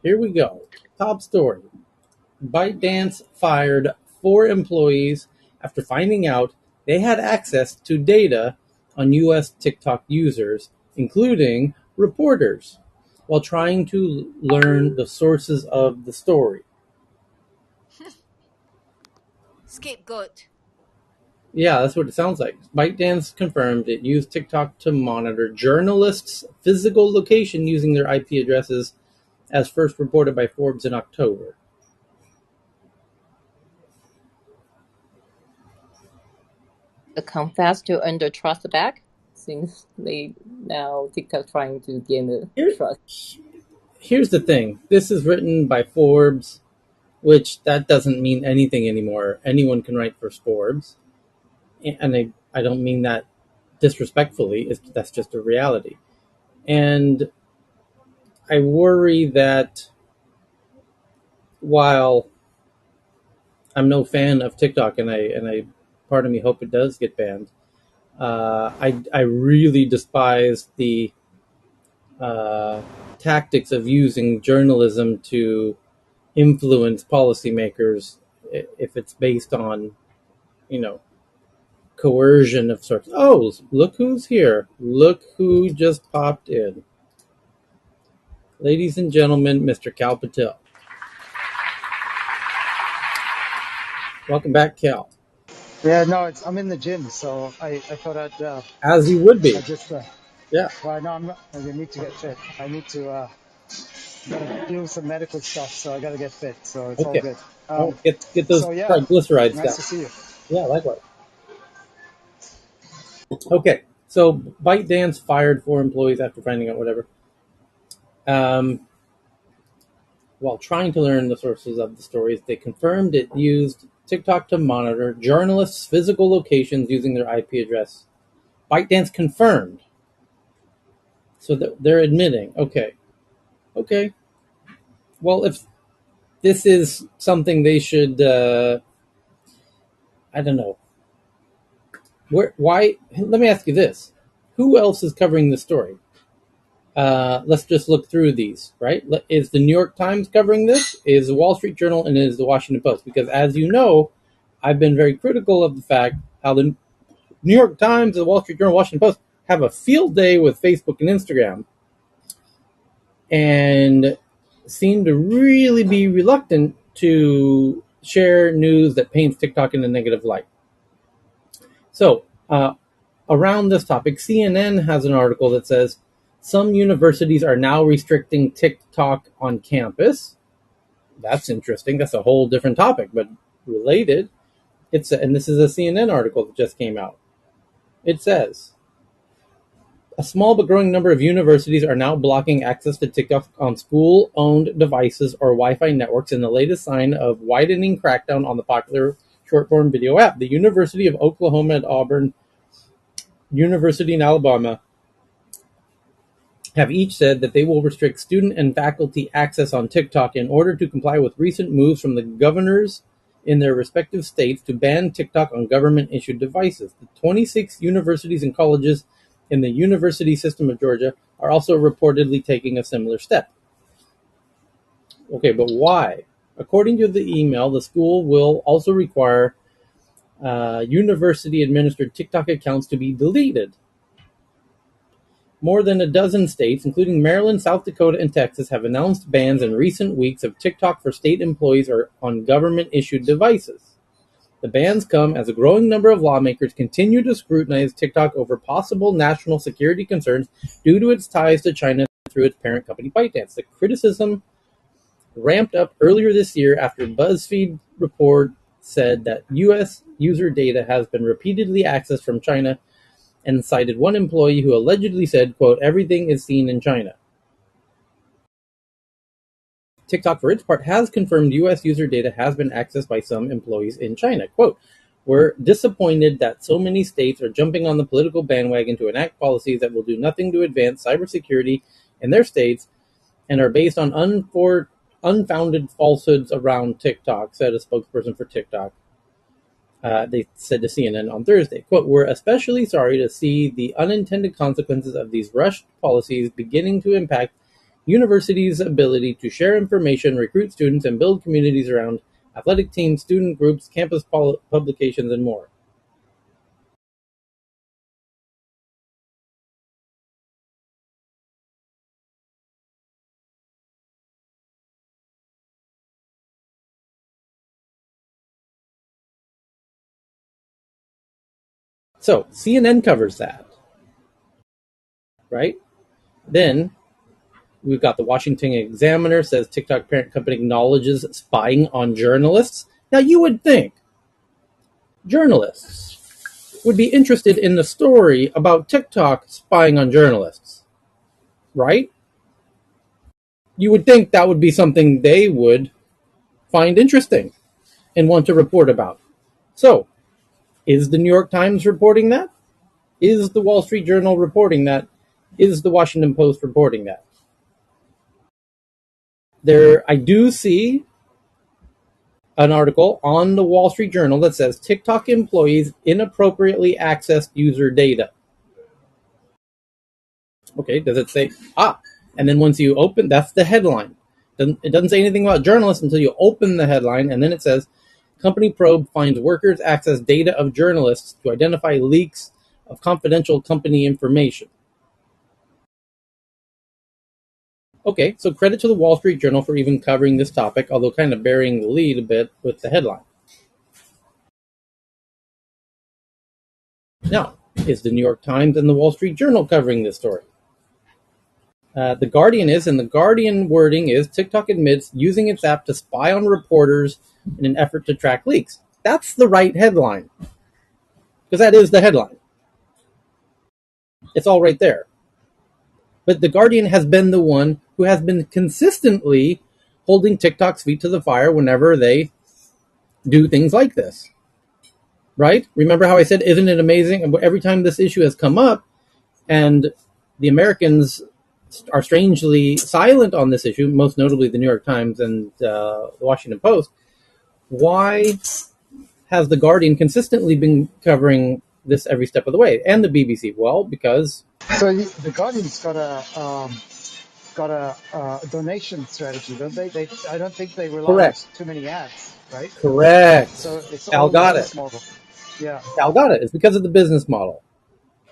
Here we go. Top story. ByteDance fired 4 employees after finding out they had access to data on US TikTok users, including reporters, while trying to learn the sources of the story. Scapegoat. Yeah, that's what it sounds like. ByteDance confirmed it used TikTok to monitor journalists' physical location using their IP addresses, as first reported by Forbes in October. Come fast to earn the trust back. Seems they now TikTok trying to gain the Here, trust. here's the thing. This is written by Forbes, which that doesn't mean anything anymore. Anyone can write for Forbes, and I don't mean that disrespectfully. That's just a reality, and I worry that while I'm no fan of TikTok, and I part of me hope it does get banned. I really despise the uh, tactics of using journalism to influence policymakers if it's based on, you know, coercion of sorts. Oh, look who's here! Look who just popped in, ladies and gentlemen, Mr. Cal Patel. Welcome back, Cal. Yeah, no, I'm in the gym, so I thought As you would be. I'd just Yeah. well, no, I'm not. I need to get fit. I need to gotta do some medical stuff, so I gotta get fit. So it's all Okay. good. Oh, get those So yeah, triglycerides nice down. to see you. Yeah, likewise. Okay, so ByteDance fired 4 employees after finding out whatever. Um, while trying to learn the sources of the stories, they confirmed it used TikTok to monitor journalists' physical locations using their IP address. ByteDance confirmed, so that they're admitting. Okay. Well, if this is something they should, I don't know. Where? Why? Let me ask you this: who else is covering the story? Let's just look through these, right? Is the New York Times covering this? Is the Wall Street Journal, and is the Washington Post? Because as you know, I've been very critical of the fact how the New York Times, the Wall Street Journal, Washington Post have a field day with Facebook and Instagram, and seem to really be reluctant to share news that paints TikTok in a negative light. So, around this topic, CNN has an article that says some universities are now restricting TikTok on campus. That's interesting. That's a whole different topic, but related. And this is a CNN article that just came out. It says a small but growing number of universities are now blocking access to TikTok on school-owned devices or Wi-Fi networks in the latest sign of widening crackdown on the popular short-form video app. The University of Oklahoma at Auburn, University in Alabama, have each said that they will restrict student and faculty access on TikTok in order to comply with recent moves from the governors in their respective states to ban TikTok on government-issued devices. The 26 universities and colleges in the University System of Georgia are also reportedly taking a similar step. Okay, but why? According to the email, the school will also require university-administered TikTok accounts to be deleted. More than a dozen states, including Maryland, South Dakota, and Texas, have announced bans in recent weeks of TikTok for state employees or on government-issued devices. The bans come as a growing number of lawmakers continue to scrutinize TikTok over possible national security concerns due to its ties to China through its parent company ByteDance. The criticism ramped up earlier this year after BuzzFeed report said that U.S. user data has been repeatedly accessed from China, and cited one employee who allegedly said, quote, everything is seen in China. TikTok, for its part, has confirmed U.S. user data has been accessed by some employees in China. Quote, we're disappointed that so many states are jumping on the political bandwagon to enact policies that will do nothing to advance cybersecurity in their states and are based on unfounded falsehoods around TikTok, said a spokesperson for TikTok. They said to CNN on Thursday, quote, we're especially sorry to see the unintended consequences of these rushed policies beginning to impact universities' ability to share information, recruit students, and build communities around athletic teams, student groups, campus publications, and more. So CNN covers that, right? Then we've got the Washington Examiner says TikTok parent company acknowledges spying on journalists. Now you would think journalists would be interested in the story about TikTok spying on journalists, right? You would think that would be something they would find interesting and want to report about. So, is the New York Times reporting that? Is the Wall Street Journal reporting that? Is the Washington Post reporting that? I do see an article on the Wall Street Journal that says TikTok employees inappropriately accessed user data. Okay, does it say and then once you open, that's the headline. It doesn't say anything about journalists until you open the headline, and then it says company probe finds workers access data of journalists to identify leaks of confidential company information. Okay, so credit to the Wall Street Journal for even covering this topic, although kind of burying the lead a bit with the headline. Now, is the New York Times and the Wall Street Journal covering this story? The Guardian is, and the Guardian wording is TikTok admits using its app to spy on reporters in an effort to track leaks. That's the right headline, because that is the headline. It's all right there. But the Guardian has been the one who has been consistently holding TikTok's feet to the fire whenever they do things like this. Right? Remember how I said, isn't it amazing? Every time this issue has come up, and the Americans are strangely silent on this issue, most notably the New York Times and the Washington Post, why has the Guardian consistently been covering this every step of the way, and the BBC? Well, because So the Guardian's got a donation strategy, don't they? I don't think they rely on correct, too many ads, right? So it's Al all got it. business model. Yeah. Al got it. It's because of the business model.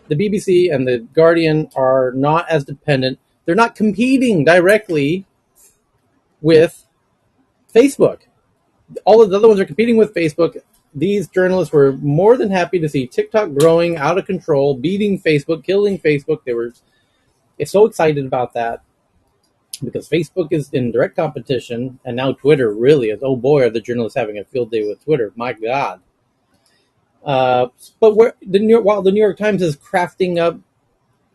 The BBC and the Guardian are not as dependent. They're not competing directly with Facebook. All of the other ones are competing with Facebook. These journalists were more than happy to see TikTok growing out of control, beating Facebook, killing Facebook. They were so excited about that because Facebook is in direct competition, and now Twitter really is. Oh boy, are the journalists having a field day with Twitter? My God! But while the New York Times is crafting up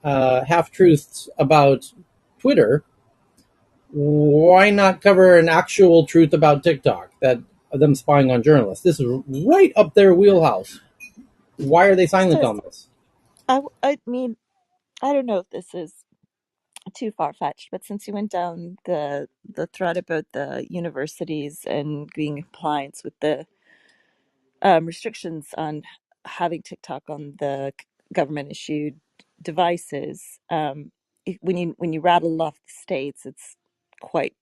half truths about Twitter, why not cover an actual truth about TikTok, that them spying on journalists? This is right up their wheelhouse. Why are they silent So on this? I mean, I don't know if this is too far fetched, but since you went down the thread about the universities and being in compliance with the restrictions on having TikTok on the government issued devices, when you rattle off the states, it's quite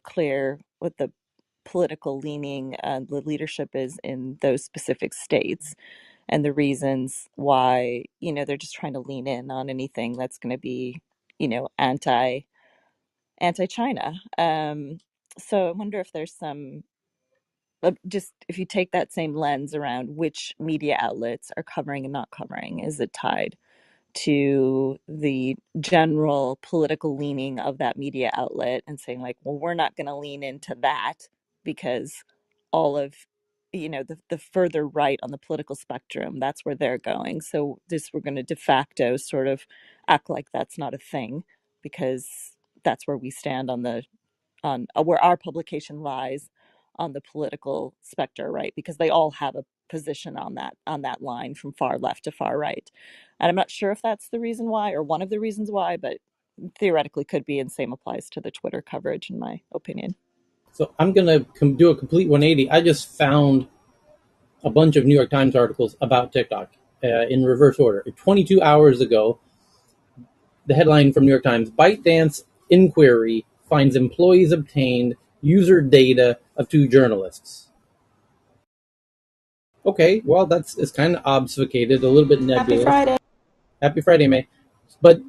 clear what the political leaning and the leadership is in those specific states, and the reasons why they're just trying to lean in on anything that's going to be anti China. So I wonder if there's some, just if you take that same lens around which media outlets are covering and not covering, is it tied to the general political leaning of that media outlet and saying like, well, we're not going to lean into that because all of the further right on the political spectrum, that's where they're going, so this, we're going to de facto sort of act like that's not a thing because that's where we stand on the on where our publication lies on the political spectrum, right? Because they all have a position on that line from far left to far right. And I'm not sure if that's the reason why or one of the reasons why, but theoretically could be, and same applies to the Twitter coverage in my opinion. So I'm going to do a complete 180. I just found a bunch of New York Times articles about TikTok in reverse order. 22 hours ago, the headline from New York Times: ByteDance inquiry finds employees obtained user data of two journalists. Okay, well, it's kind of obfuscated, a little bit nebulous. Happy Friday, May. But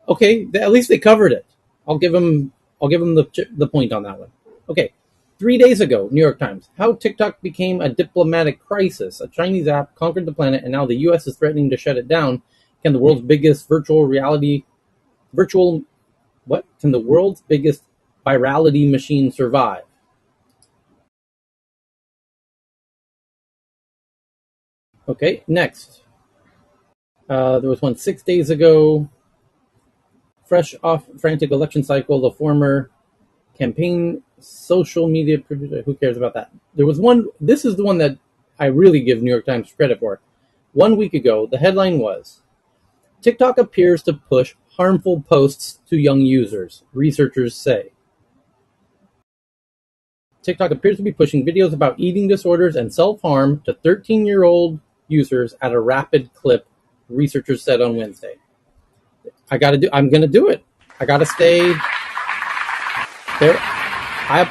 okay, at least they covered it. I'll give them the point on that one. Okay, 3 days ago, New York Times: how TikTok became a diplomatic crisis. A Chinese app conquered the planet, and now the U.S. is threatening to shut it down. Can the world's biggest Can the world's biggest virality machine survive? Okay, next. There was one 6 days ago. Fresh off frantic election cycle, the former campaign social media producer. Who cares about that? There was one. This is the one that I really give New York Times credit for. 1 week ago, the headline was: TikTok appears to push harmful posts to young users, researchers say. TikTok appears to be pushing videos about eating disorders and self-harm to 13-year-old users at a rapid clip, researchers said on Wednesday. I'm going to do it. I got to stay there.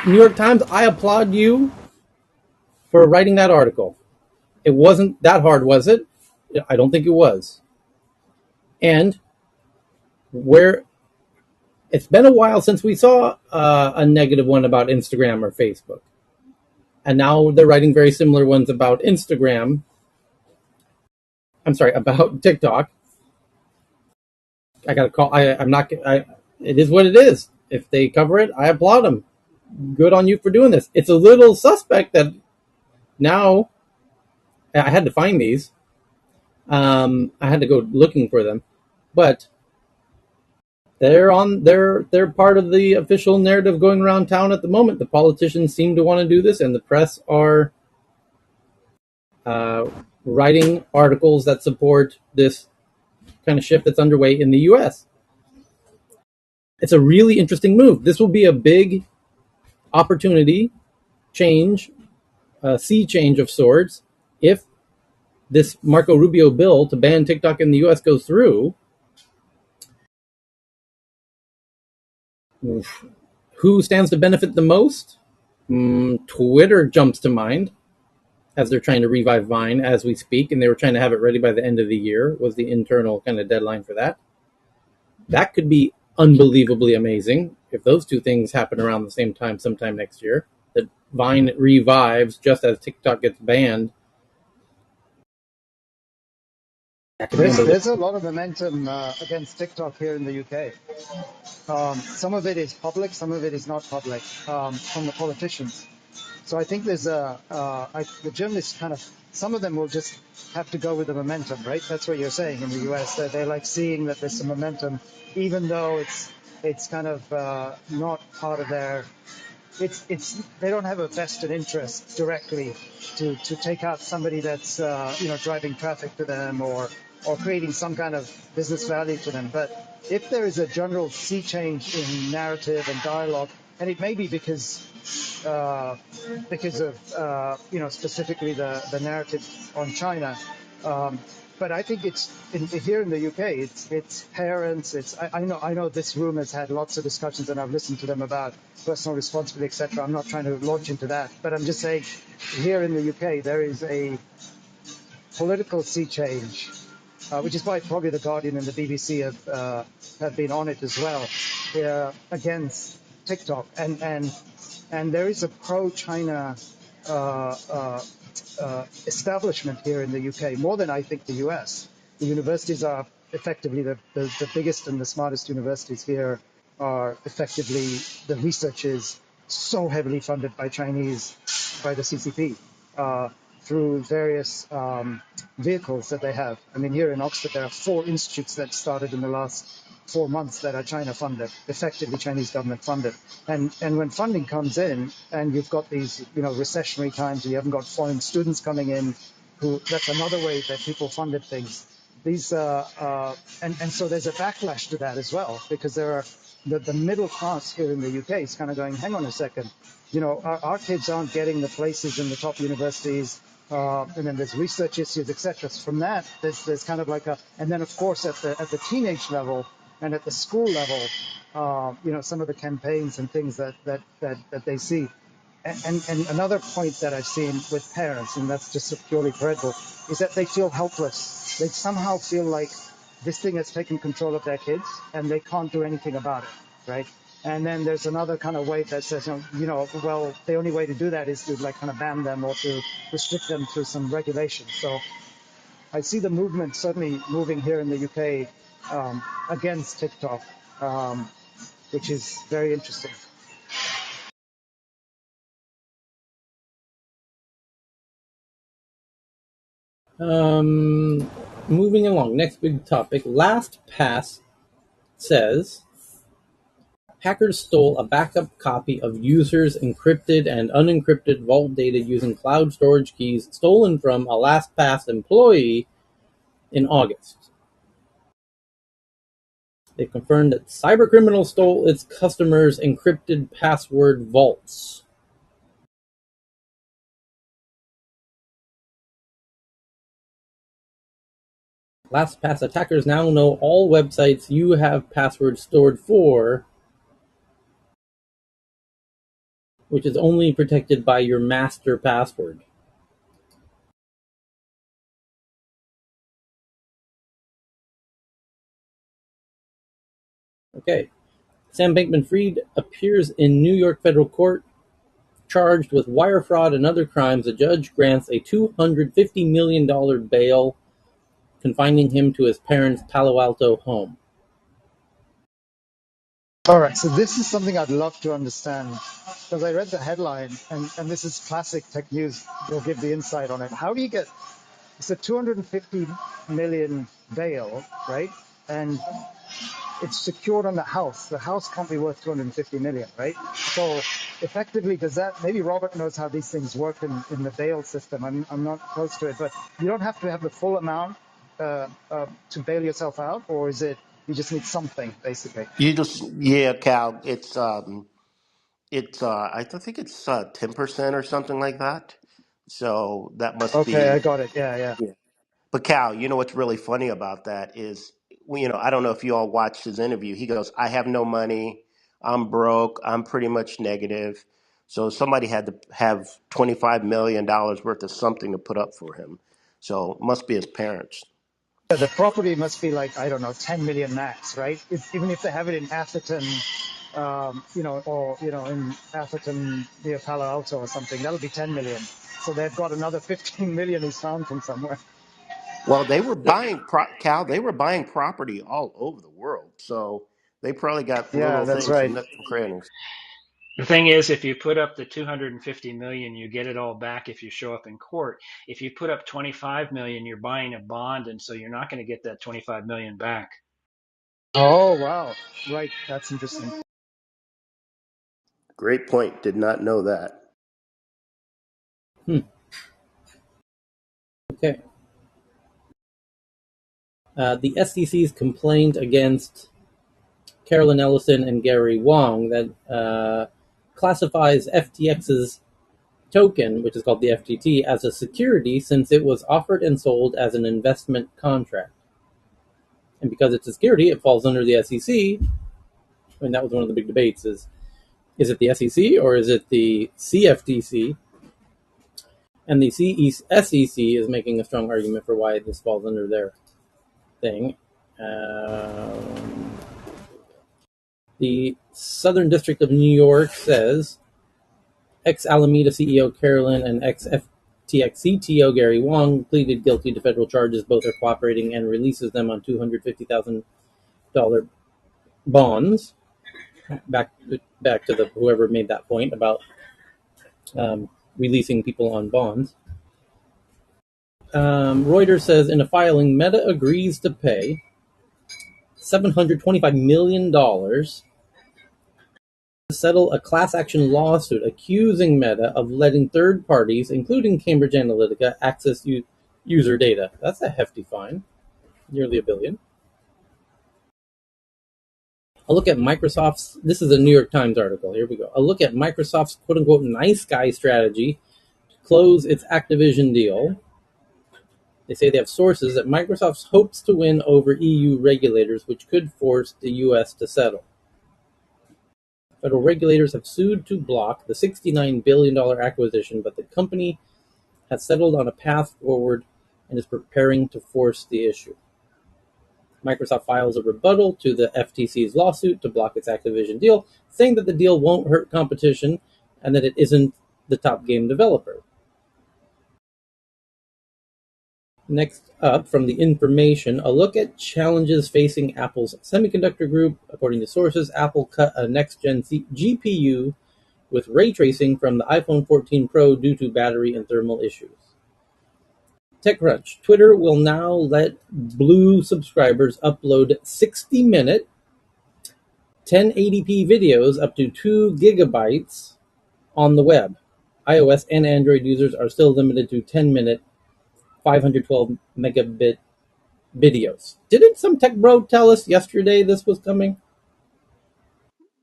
New York Times, I applaud you for writing that article. It wasn't that hard, was it? I don't think it was. And where it's been a while since we saw a negative one about Instagram or Facebook. And now they're writing very similar ones about Instagram. I'm sorry, about TikTok. I got to call. I'm not. It is what it is. If they cover it, I applaud them. Good on you for doing this. It's a little suspect that now I had to find these. I had to go looking for them, but they're part of the official narrative going around town at the moment. The politicians seem to want to do this, and the press are writing articles that support this kind of shift that's underway in the U.S. It's a really interesting move. This will be a big opportunity change, a sea change of sorts, if this Marco Rubio bill to ban TikTok in the U.S. goes through. Who stands to benefit the most? Twitter jumps to mind, as they're trying to revive Vine as we speak, and they were trying to have it ready by the end of the year, was the internal kind of deadline for that. That could be unbelievably amazing if those two things happen around the same time sometime next year, that Vine revives just as TikTok gets banned. There's a lot of momentum against TikTok here in the UK. Some of it is public, some of it is not public, from the politicians. So I think the journalists some of them will just have to go with the momentum, right? That's what you're saying in the US, that they like seeing that there's some momentum, even though it's kind of not part of their, they don't have a vested interest directly to take out somebody that's driving traffic to them or creating some kind of business value to them. But if there is a general sea change in narrative and dialogue, and it may be because of specifically the narrative on China. But I think here in the UK, it's parents. I know this room has had lots of discussions, and I've listened to them about personal responsibility, etc. I'm not trying to launch into that, but I'm just saying, here in the UK, there is a political sea change, which is why probably the Guardian and the BBC have been on it as well, against TikTok, and there is a pro-China establishment here in the UK, more than I think the US. The universities are effectively the biggest and the smartest universities here are effectively, the research is so heavily funded by the CCP, through various vehicles that they have. I mean, here in Oxford, there are 4 institutes that started in the last 4 months that are China funded, effectively Chinese government funded. And when funding comes in and you've got these, recessionary times, you haven't got foreign students coming in, that's another way that people funded things. These, and so there's a backlash to that as well, because there are, the middle class here in the UK is kind of going, hang on a second, our kids aren't getting the places in the top universities, and then there's research issues, etc. So from that, there's kind of like and then of course at the teenage level and at the school level, some of the campaigns and things that they see. And another point that I've seen with parents, and that's just purely parental, is that they feel helpless. They somehow feel like this thing has taken control of their kids and they can't do anything about it, right? And then there's another kind of weight that says, well, the only way to do that is to like kind of ban them or to restrict them through some regulation. So I see the movement certainly moving here in the UK against TikTok, which is very interesting. Moving along, next big topic. LastPass says hackers stole a backup copy of users' encrypted and unencrypted vault data using cloud storage keys stolen from a LastPass employee in August. They confirmed that cybercriminals stole its customers' encrypted password vaults. LastPass attackers now know all websites you have passwords stored for, which is only protected by your master password. Okay. Sam Bankman-Fried appears in New York federal court charged with wire fraud and other crimes. A judge grants a $250 million bail, confining him to his parents' Palo Alto home. All right, so this is something I'd love to understand because I read the headline, and this is classic tech news. They'll give the insight on it. How do you get it's a 250 million bail, right? And it's secured on the house. The house can't be worth 250 million, right? So effectively, does that, maybe Robert knows how these things work in the bail system. I'm not close to it, but you don't have to have the full amount to bail yourself out, or is it you just need something basically? Yeah, Cal. It's I think it's 10% or something like that. So that must Okay, I be. got it. Yeah, yeah. Yeah. But Cal, you know what's really funny about that is, well, I don't know if you all watched his interview. He goes, "I have no money. I'm broke. I'm pretty much negative." So somebody had to have $25 million worth of something to put up for him. So it must be his parents. Yeah, the property must be like, I don't know, 10 million max, right? Even if they have it in Atherton, or, in Atherton near Palo Alto or something, that'll be 10 million. So they've got another 15 million he's found from somewhere. Well, they were buying Cal. They were buying property all over the world, so they probably got Yeah, little that's things right. and nooks and crannies. The thing is, if you put up the 250 million, you get it all back if you show up in court. If you put up 25 million, you're buying a bond, and so you're not going to get that 25 million back. Oh, wow. Right. That's interesting. Great point. Did not know that. Hmm. Okay. The SEC's complaint against Carolyn Ellison and Gary Wang that classifies FTX's token, which is called the FTT, as a security since it was offered and sold as an investment contract. And because it's a security, it falls under the SEC. And that was one of the big debates: is it the SEC or is it the CFTC? And the SEC is making a strong argument for why this falls under their thing. The Southern District of New York says ex-Alameda CEO Carolyn and ex-FTX CTO Gary Wang pleaded guilty to federal charges. Both are cooperating and releases them on $250,000 bonds. Back to the whoever made that point about releasing people on bonds. Reuters says in a filing, Meta agrees to pay $725 million to settle a class action lawsuit accusing Meta of letting third parties, including Cambridge Analytica, access user data. That's a hefty fine, nearly $1 billion. A look at Microsoft's, this is a New York Times article, here we go. A look at Microsoft's quote-unquote nice guy strategy to close its Activision deal. They say they have sources that Microsoft hopes to win over EU regulators, which could force the US to settle. Federal regulators have sued to block the $69 billion acquisition, but the company has settled on a path forward and is preparing to force the issue. Microsoft files a rebuttal to the FTC's lawsuit to block its Activision deal, saying that the deal won't hurt competition and that it isn't the top game developer. Next up, from the information, a look at challenges facing Apple's semiconductor group. According to sources, Apple cut a next-gen GPU with ray tracing from the iPhone 14 Pro due to battery and thermal issues. TechCrunch. Twitter will now let Blue subscribers upload 60-minute 1080p videos up to 2 gigabytes on the web. iOS and Android users are still limited to 10-minute 512 megabit videos. Didn't some tech bro tell us yesterday this was coming?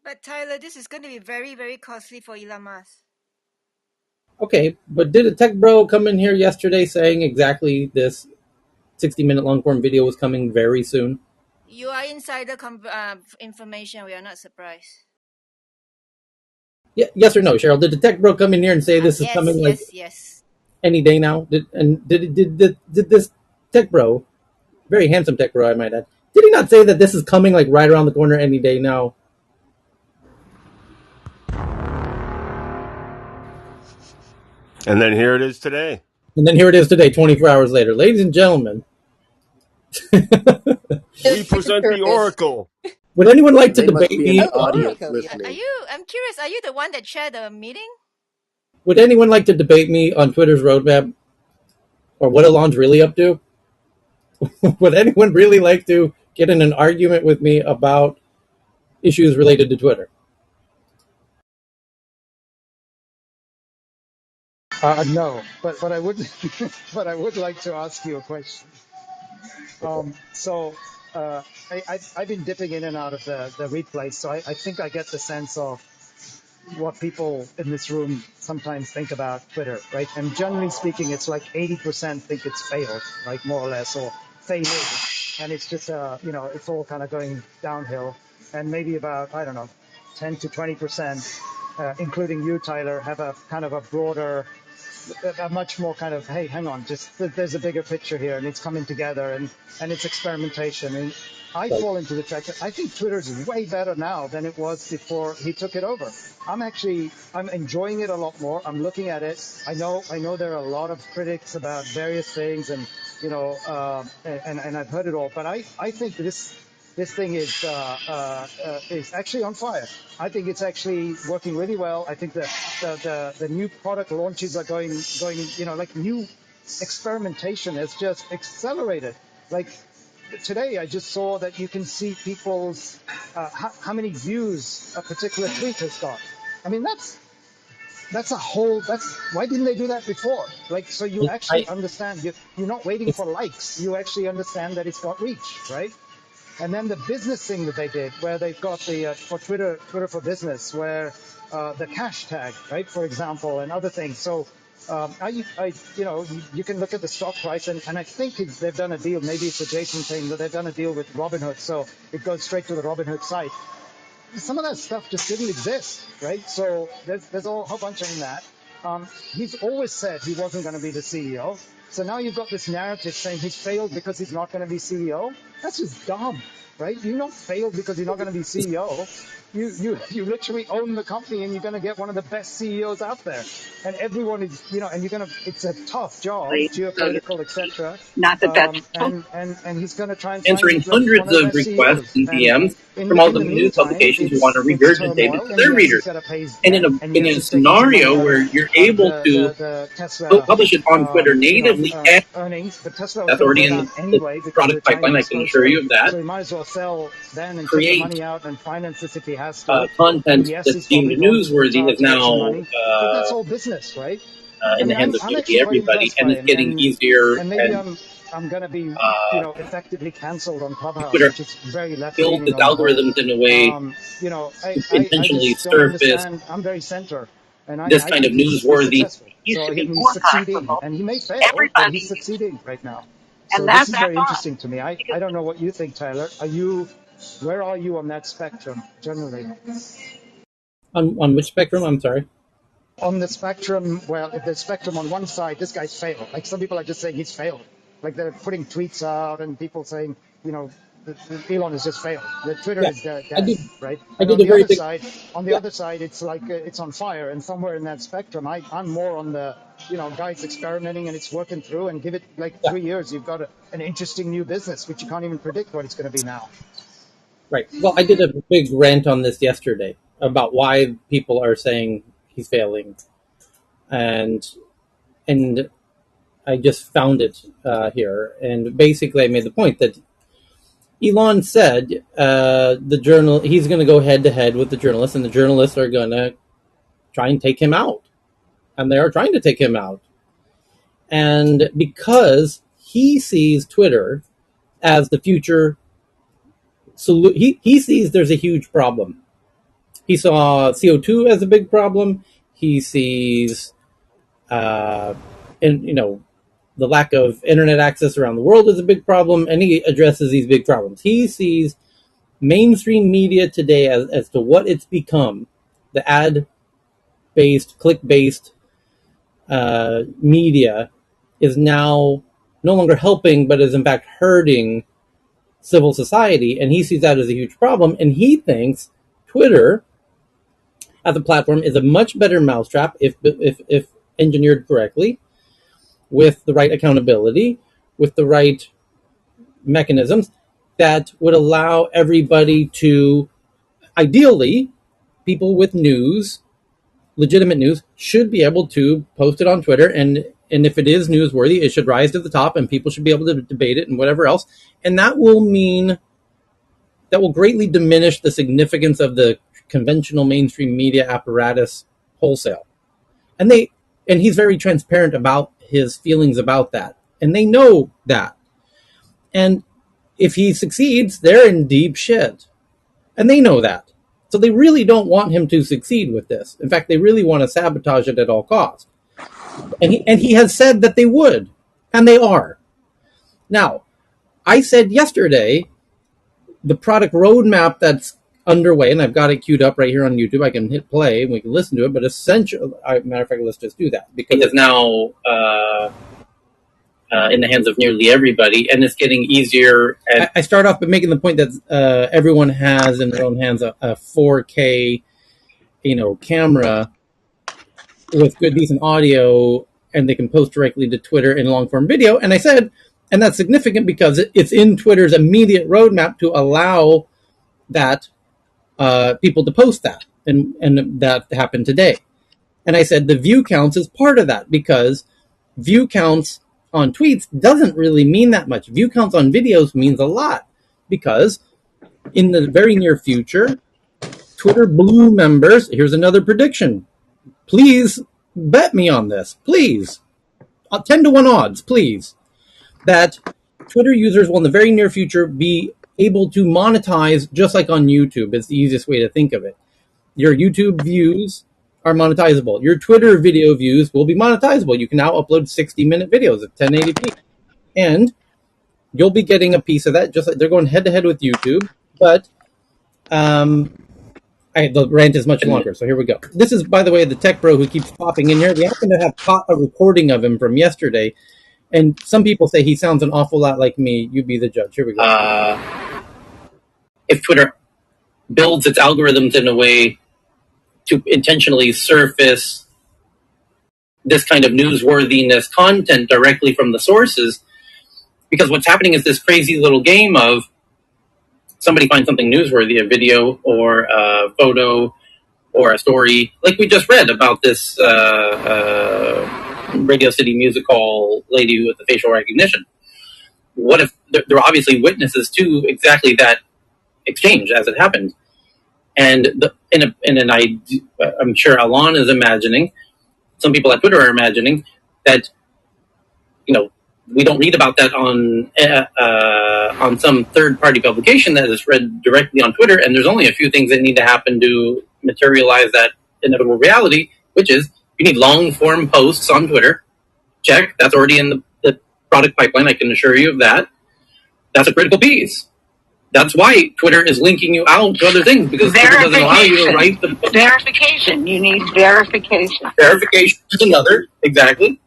But Tyler, this is going to be very, very costly for Elon Musk. Okay, but did a tech bro come in here yesterday saying exactly this 60-minute long form video was coming very soon? You are insider information. We are not surprised. Yeah, yes or no, Cheryl? Did the tech bro come in here and say this is Yes, coming like yes. any day now? Did this tech bro, very handsome tech bro, I might add, did he not say that this is coming like right around the corner any day now? And then here it is today. And then here it is today, 24 hours later. Ladies and gentlemen, We present the Oracle. would anyone like to They must debate be in me the Oh, on audience Oracle, yeah. Are listening. you? I'm curious. Are you the one that chaired the meeting? would anyone like to debate me on Twitter's roadmap or what Elon's really up to? Would anyone really like to get in an argument with me about issues related to Twitter? No, but I would but I would like to ask you a question. So I've been dipping in and out of the replays, so I think I get the sense of what people in this room sometimes think about Twitter, right? And generally speaking, it's like 80% think it's failed, right, more or less, or failing, and it's just it's all kind of going downhill, and maybe about, I don't know, 10 to 20%, including you, Tyler, have a kind of a broader, a much more kind of, hey, hang on, just there's a bigger picture here, and it's coming together, and it's experimentation. And I Like, fall into the track. I think Twitter's way better now than it was before he took it over. I'm enjoying it a lot more. I'm looking at it. I know there are a lot of critics about various things, and and I've heard it all. But I think this thing is actually on fire. I think it's actually working really well. I think the new product launches are going, like new experimentation has just accelerated. Like today, I just saw that you can see people's how many views a particular tweet has got. I mean, that's why didn't they do that before? Like, so you I, actually understand, you're not waiting it's for likes. You actually understand that it's got reach, right? And then the business thing that they did, where they've got the for Twitter for Business, where the cash tag, right, for example, and other things. So you can look at the stock price, and I think they've done a deal. Maybe it's a Jason thing, but they've done a deal with Robinhood, so it goes straight to the Robinhood site. Some of that stuff just didn't exist, right? So there's a whole bunch in that. He's always said he wasn't going to be the CEO. So now you've got this narrative saying he's failed because he's not going to be CEO. That's just dumb, right? You're not failed because you're not going to be CEO. You literally own the company, and you're going to get one of the best CEOs out there. And everyone is, and you're going to. It's a tough job, So you geopolitical, etc. not that that's And he's going to try and find answering one hundreds of the of best requests CEOs. and And DMs from all in the the news meantime, publications who want to it's regurgitate it turmoil, to and their yes, he's readers. got to pay his And debt, and in yes, a he's taking some money scenario out where of you're able to the go Tesla, publish it on Twitter natively, and earnings. But Tesla was that's going to already go in down the anyway because of the product pipeline, Chinese I can assure exposure. you of that, So he might as well sell then and take the create money out and finance this if he has to. And content yes, that's he's deemed probably gone to newsworthy Qatar is to get some now money. But that's all business, right? I in the mean, hands of I'm nearly actually quite everybody, impressed and by it's him, getting easier. and maybe And I'm going to be, effectively cancelled on Clubhouse, Twitter which is very left builds leaning its on the whole. algorithms in a way I intentionally just don't surface understand. I'm very center, and this I kind of think he's newsworthy. successful. used So to be he's more time for succeeding, both. and he may fail, but he's Everybody used, succeeding right now. and So this is that's very odd interesting to me. I because don't know what you think, Tyler. Where are you on that spectrum generally? On which spectrum? I'm sorry. On the spectrum, well, if there's spectrum on one side, this guy's failed. Like some people are just saying he's failed. Like they're putting tweets out and people saying, you know, Elon has just failed. The Twitter Yeah, is I dead, did. right? I And did a very big. on the Yeah, other side, it's like it's on fire. And somewhere in that spectrum, I'm more on the, you know, guys experimenting and it's working through. And give it like yeah, 3 years, you've got an interesting new business, which you can't even predict what it's going to be now. right. Well, I did a big rant on this yesterday about why people are saying he's failing, and and I just found it here, and basically I made the point that Elon said the journal he's going to go head to head with the journalists, and the journalists are going to try and take him out, and they are trying to take him out, and because he sees Twitter as the future he sees there's a huge problem. He saw CO2 as a big problem. He sees, and the lack of internet access around the world is a big problem, and he addresses these big problems. He sees mainstream media today as to what it's become, the ad-based, click-based media is now no longer helping, but is in fact hurting civil society, and he sees that as a huge problem, and he thinks Twitter as a platform is a much better mousetrap if engineered correctly, with the right accountability, with the right mechanisms that would allow everybody to, ideally, people with news, legitimate news, should be able to post it on Twitter, and if it is newsworthy, it should rise to the top, and people should be able to debate it and whatever else, and that will greatly diminish the significance of the conventional mainstream media apparatus wholesale. And he's very transparent about his feelings about that, and they know that. And if he succeeds, they're in deep shit, and they know that. So they really don't want him to succeed with this. In fact, they really want to sabotage it at all costs. And he has said that they would, and they are. Now, I said yesterday the product roadmap that's underway, and I've got it queued up right here on YouTube. I can hit play and we can listen to it. But essentially, matter of fact, let's just do that because it's now in the hands of nearly everybody, and it's getting easier. And I start off by making the point that everyone has in their own hands a 4K, camera with good, decent audio, and they can post directly to Twitter in long form video. And I said, and that's significant because it's in Twitter's immediate roadmap to allow that people to post that, and that happened today. And I said the view counts is part of that because view counts on tweets doesn't really mean that much. View counts on videos means a lot because in the very near future, Twitter Blue members, here's another prediction. Please bet me on this. Please. 10 to 1 odds, please. That Twitter users will in the very near future be able to monetize just like on YouTube. It's the easiest way to think of it. Your YouTube views are monetizable. Your Twitter video views will be monetizable. You can now upload 60-minute videos at 1080p. And you'll be getting a piece of that, just like they're going head to head with YouTube. But the rant is much longer, so here we go. This is, by the way, the tech bro who keeps popping in here. We happen to have caught a recording of him from yesterday, and some people say he sounds an awful lot like me. You be the judge. Here we go. If Twitter builds its algorithms in a way to intentionally surface this kind of newsworthiness content directly from the sources, because what's happening is this crazy little game of somebody finds something newsworthy, a video or a photo or a story, like we just read about this Radio City Music Hall lady with the facial recognition. What if there are obviously witnesses to exactly that exchange as it happened? And I'm sure Alon is imagining, some people at Twitter are imagining that, we don't read about that on some third-party publication that is read directly on Twitter, and there's only a few things that need to happen to materialize that inevitable reality, which is you need long-form posts on Twitter. Check. That's already in the product pipeline, I can assure you of that. That's a critical piece. That's why Twitter is linking you out to other things, because Twitter doesn't allow you to write the verification. You need verification. Verification is another, exactly.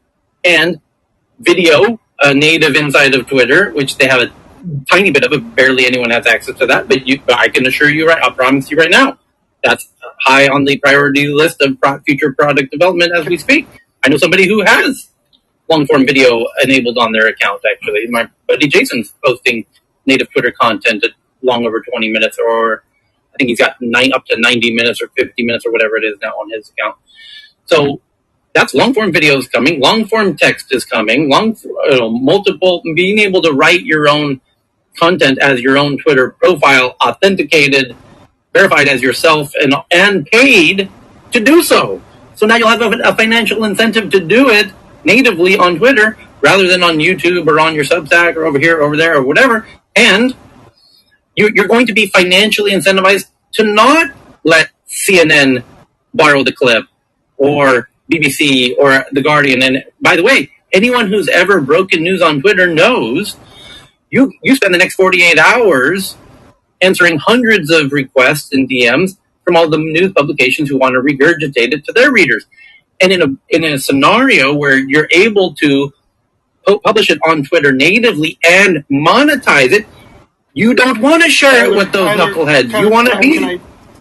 And video, native inside of Twitter, which they have a tiny bit of it. Barely anyone has access to that, but I can assure you, I promise you right now, that's high on the priority list of future product development as we speak. I know somebody who has long form video enabled on their account. Actually, my buddy Jason's posting native Twitter content at long over 20 minutes, or I think he's got up to 90 minutes or 50 minutes or whatever it is now on his account. So that's long form videos coming. Long form text is coming. Multiple, being able to write your own content as your own Twitter profile, authenticated, verified as yourself, and paid to do so. So now you'll have a financial incentive to do it natively on Twitter rather than on YouTube or on your Substack or over here, over there, or whatever. And you're going to be financially incentivized to not let CNN borrow the clip, or BBC or The Guardian. And by the way, anyone who's ever broken news on Twitter knows you spend the next 48 hours answering hundreds of requests and DMs from all the news publications who want to regurgitate it to their readers. And in a scenario where you're able to publish it on Twitter natively and monetize it, you don't want to share it with those knuckleheads. You want to be.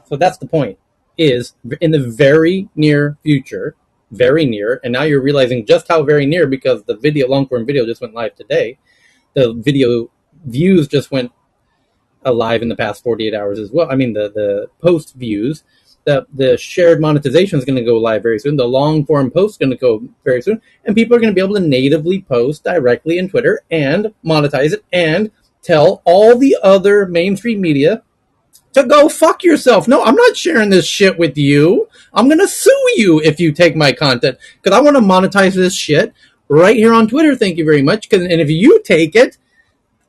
So that's the point. Is in the very near future, very near, and now you're realizing just how very near, because the video, long form video, just went live today. The video views just went live in the past 48 hours as well. I mean, the post views, the shared monetization is going to go live very soon. The long form post is going to go very soon, and people are going to be able to natively post directly in Twitter and monetize it and tell all the other mainstream media to go fuck yourself. No, I'm not sharing this shit with you. I'm going to sue you if you take my content, because I want to monetize this shit right here on Twitter. Thank you very much. And if you take it,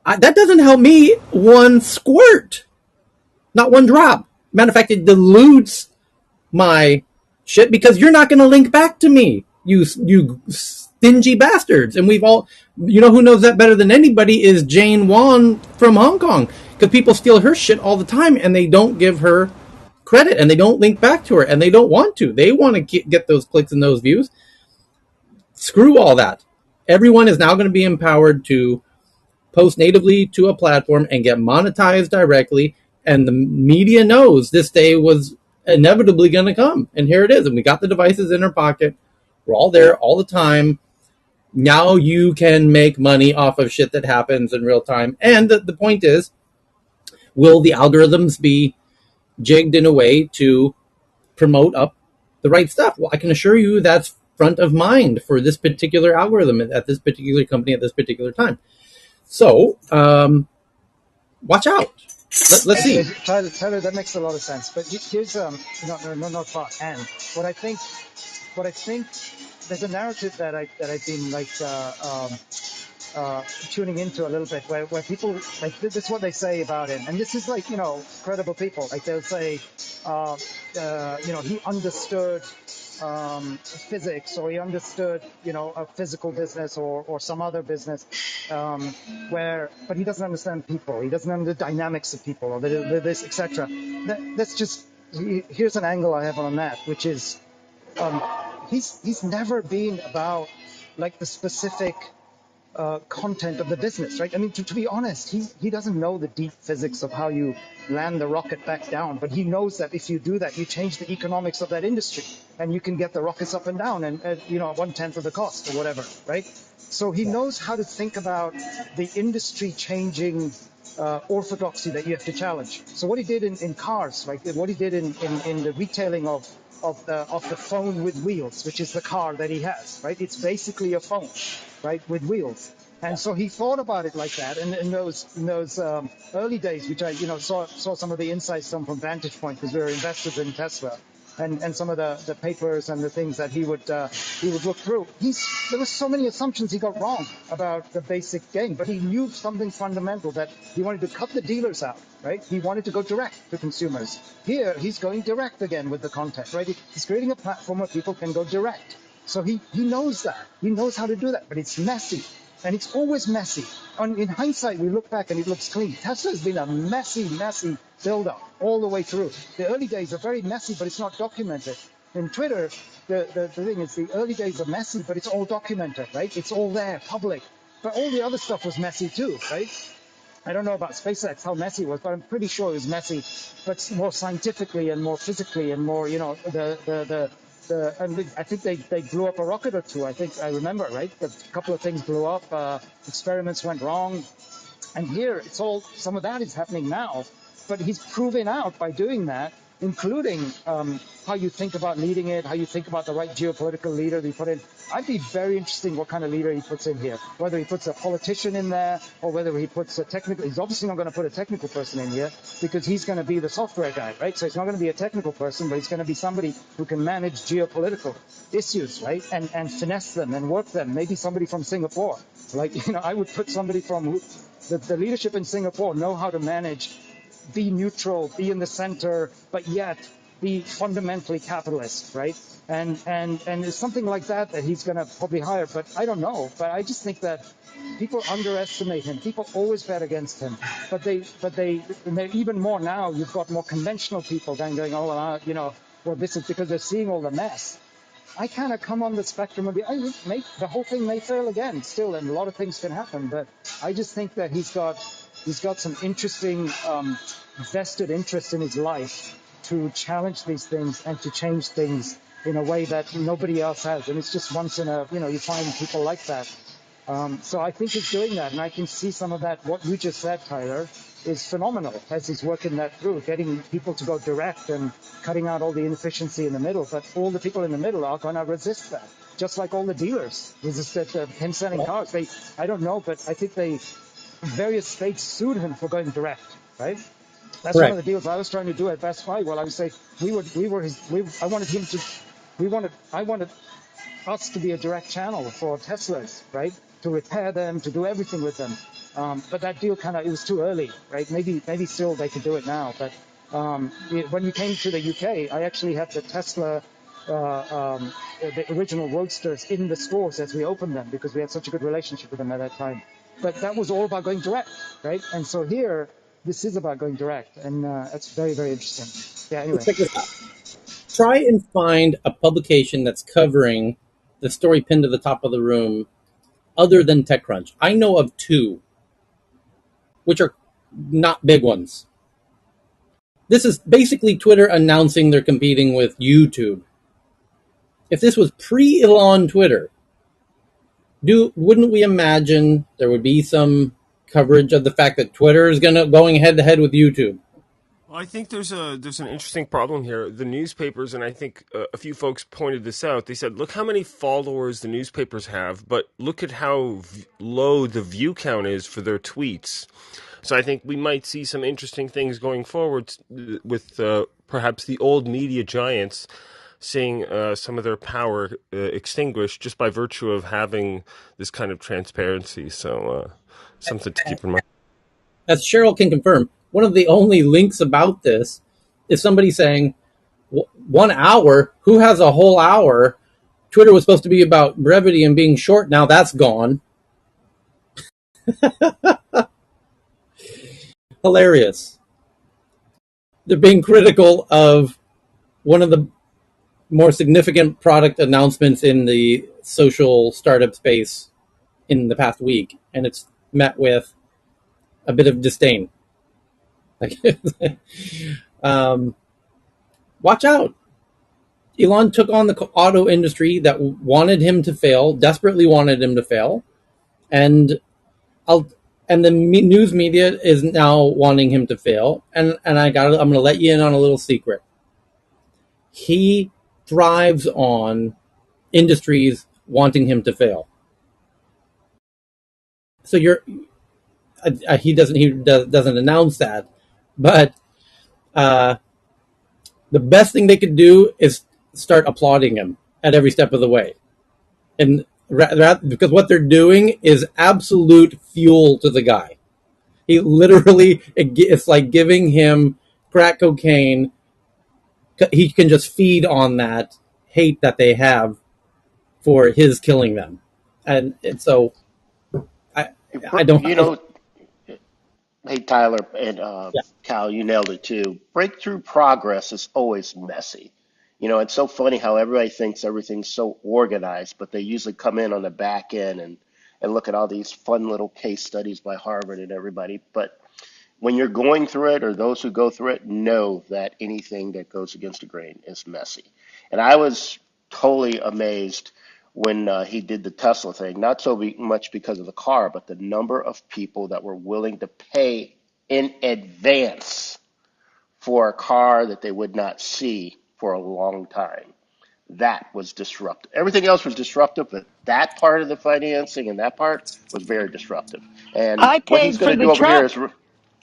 that doesn't help me one squirt, not one drop. Matter of fact, it dilutes my shit, because you're not going to link back to me, you stingy bastards. And we've all, who knows that better than anybody is Jane Wan from Hong Kong, because people steal her shit all the time and they don't give her credit and they don't link back to her, and they don't want to. They want to get those clicks and those views. Screw all that. Everyone is now going to be empowered to post natively to a platform and get monetized directly. And the media knows this day was inevitably going to come. And here it is. And we got the devices in our pocket. We're all there all the time. Now you can make money off of shit that happens in real time. And the point is, will the algorithms be jigged in a way to promote up the right stuff? Well, I can assure you that's front of mind for this particular algorithm at this particular company at this particular time. So, watch out. Let's see. Tyler, that makes a lot of sense. But here's not far. And what I think there's a narrative that I've been tuning into a little bit, where people, like, this is what they say about him, and this is like, credible people, like they'll say, he understood physics, or he understood, a physical business or some other business, but he doesn't understand people. He doesn't understand the dynamics of people, or this, etc. That's just, here's an angle I have on that, which is, he's never been about like the specific content of the business, right? I mean, to be honest, he doesn't know the deep physics of how you land the rocket back down, but he knows that if you do that, you change the economics of that industry, and you can get the rockets up and down, and at 1/10 of the cost or whatever, right? So he knows how to think about the industry changing orthodoxy that you have to challenge. So what he did in cars, right? What he did in the retailing of the phone with wheels, which is the car that he has, right? It's basically a phone, right, with wheels. And so he thought about it like that. And in those early days, which I saw some of the insights from Vantage Point, because we were investors in Tesla, and some of the papers and the things that he would look through. There were so many assumptions he got wrong about the basic game, but he knew something fundamental, that he wanted to cut the dealers out, right? He wanted to go direct to consumers. Here, he's going direct again with the content, right? He's creating a platform where people can go direct. So he knows that. He knows how to do that, but it's messy. and it's always messy. In hindsight, we look back and it looks clean. Tesla has been a messy build-up all the way through. The early days are very messy, but it's not documented. In Twitter, the thing is the early days are messy, but it's all documented, right? It's all there, public. But all the other stuff was messy too, right? I don't know about SpaceX, how messy it was, but I'm pretty sure it was messy, but more scientifically and more physically and more, and I think they blew up a rocket or two. I think I remember, right? A couple of things blew up, experiments went wrong. And here, it's all, some of that is happening now, but he's proving out by doing that, including how you think about leading it, how you think about the right geopolitical leader that he put in. I'd be very interested in what kind of leader he puts in here, whether he puts a politician in there or whether he puts a technical, he's obviously not going to put a technical person in here because he's going to be the software guy, right? So it's not going to be a technical person, but it's going to be somebody who can manage geopolitical issues, right? And finesse them and work them. Maybe somebody from Singapore. Like, I would put somebody from the leadership in Singapore know how to manage, be neutral, be in the center, but yet be fundamentally capitalist, right? And it's something like that that he's going to probably hire, but I don't know. But I just think that people underestimate him. People always bet against him, and they're even more now. You've got more conventional people going, oh, well, this is because they're seeing all the mess. I kind of come on the spectrum of the whole thing may fail again still, and a lot of things can happen. But I just think that he's got some interesting vested interest in his life to challenge these things and to change things in a way that nobody else has. And it's just once in a, you find people like that. So I think he's doing that, and I can see some of that. What you just said, Tyler, is phenomenal as he's working that through, getting people to go direct and cutting out all the inefficiency in the middle. But all the people in the middle are going to resist that, just like all the dealers resisted him selling cars. I don't know, but I think various states sued him for going direct, right? That's one of Correct. the deals I was trying to do at Best Buy. Well, I would say I wanted us to be a direct channel for Teslas, right? To repair them, to do everything with them. But that deal it was too early, right? Maybe still they could do it now. But when you came to the UK, I actually had the Tesla, the original Roadsters in the stores as we opened them because we had such a good relationship with them at that time. But that was all about going direct, right? And so here, this is about going direct, and that's very, very interesting. Yeah, anyway. Check this out. Try and find a publication that's covering the story pinned to the top of the room other than TechCrunch. I know of two, which are not big ones. This is basically Twitter announcing they're competing with YouTube. If this was pre-Elon Twitter, wouldn't we imagine there would be some coverage of the fact that Twitter is going head to head with YouTube? Well, I think there's an interesting problem here. The newspapers, and I think a few folks pointed this out. They said, "Look how many followers the newspapers have, but look at how low the view count is for their tweets." So I think we might see some interesting things going forward with perhaps the old media giants seeing some of their power extinguished just by virtue of having this kind of transparency. So something to keep in mind. As Cheryl can confirm, one of the only links about this is somebody saying, 1 hour? Who has a whole hour? Twitter was supposed to be about brevity and being short. Now that's gone. Hilarious. They're being critical of one of the more significant product announcements in the social startup space in the past week, and it's met with a bit of disdain. Watch out. Elon took on the auto industry that wanted him to fail, desperately wanted him to fail, and the news media is now wanting him to fail. And I'm going to let you in on a little secret. He thrives on industries wanting him to fail. So he doesn't announce that, but the best thing they could do is start applauding him at every step of the way, and because what they're doing is absolute fuel to the guy. He literally, it's like giving him crack cocaine. He can just feed on that hate that they have for his killing them, and so I don't. You know, hey Tyler and Yeah. Cal, you nailed it too. Breakthrough progress is always messy. You know, it's so funny how everybody thinks everything's so organized, but they usually come in on the back end and look at all these fun little case studies by Harvard and everybody. But when you're going through it, or those who go through it, know that anything that goes against the grain is messy. And I was totally amazed when he did the Tesla thing, not so much because of the car, but the number of people that were willing to pay in advance for a car that they would not see for a long time. That was disruptive. Everything else was disruptive, but that part of the financing and that part was very disruptive. And I what he's paid going for to the do over here truck. is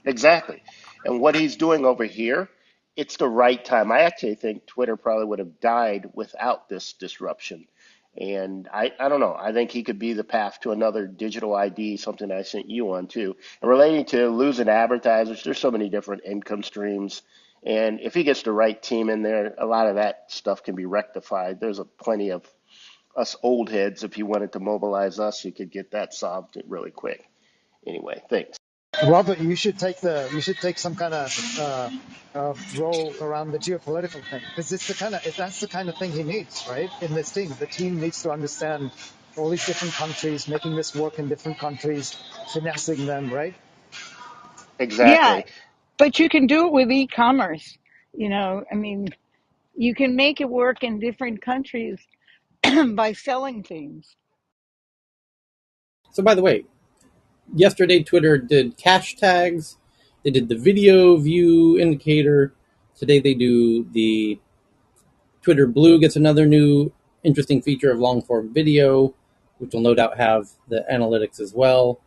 exactly. And what he's doing over here, it's the right time. I actually think Twitter probably would have died without this disruption. And I don't know. I think he could be the path to another digital ID, something I sent you on too. And relating to losing advertisers, there's so many different income streams. And if he gets the right team in there, a lot of that stuff can be rectified. There's a plenty of us old heads. If you wanted to mobilize us, you could get that solved really quick. Anyway, thanks. Robert, you should take some kind of role around the geopolitical thing because it's the kind of that's the kind of thing he needs, right? In this team, the team needs to understand all these different countries, making this work in different countries, finessing them, right? Yeah, Exactly. but you can do it with e-commerce. I mean, you can make it work in different countries by selling things. So by the way, yesterday Twitter did cache tags. They did the video view indicator. Today they do the Twitter Blue gets another new interesting feature of long form video, which will no doubt have the analytics as well.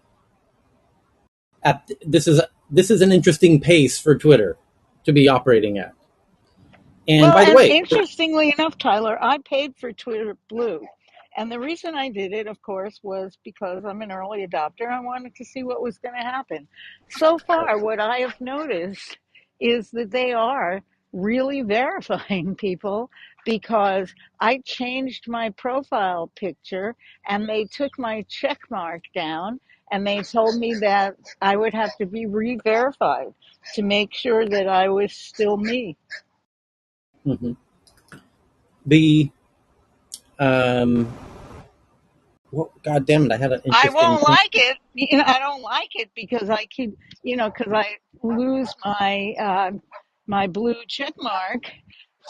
This is an interesting pace for Twitter to be operating at. And Well, by the and way, interestingly enough, Tyler, I paid for Twitter Blue. And the reason I did it, of course, was because I'm an early adopter. I wanted to see what was going to happen. So far, what I have noticed is that they are really verifying people because I changed my profile picture and they took my check mark down and they told me that I would have to be re-verified to make sure that I was still me. mhm, the well, God damn it, I had an I interesting won't like it. I don't like it because I keep, because I lose my blue check mark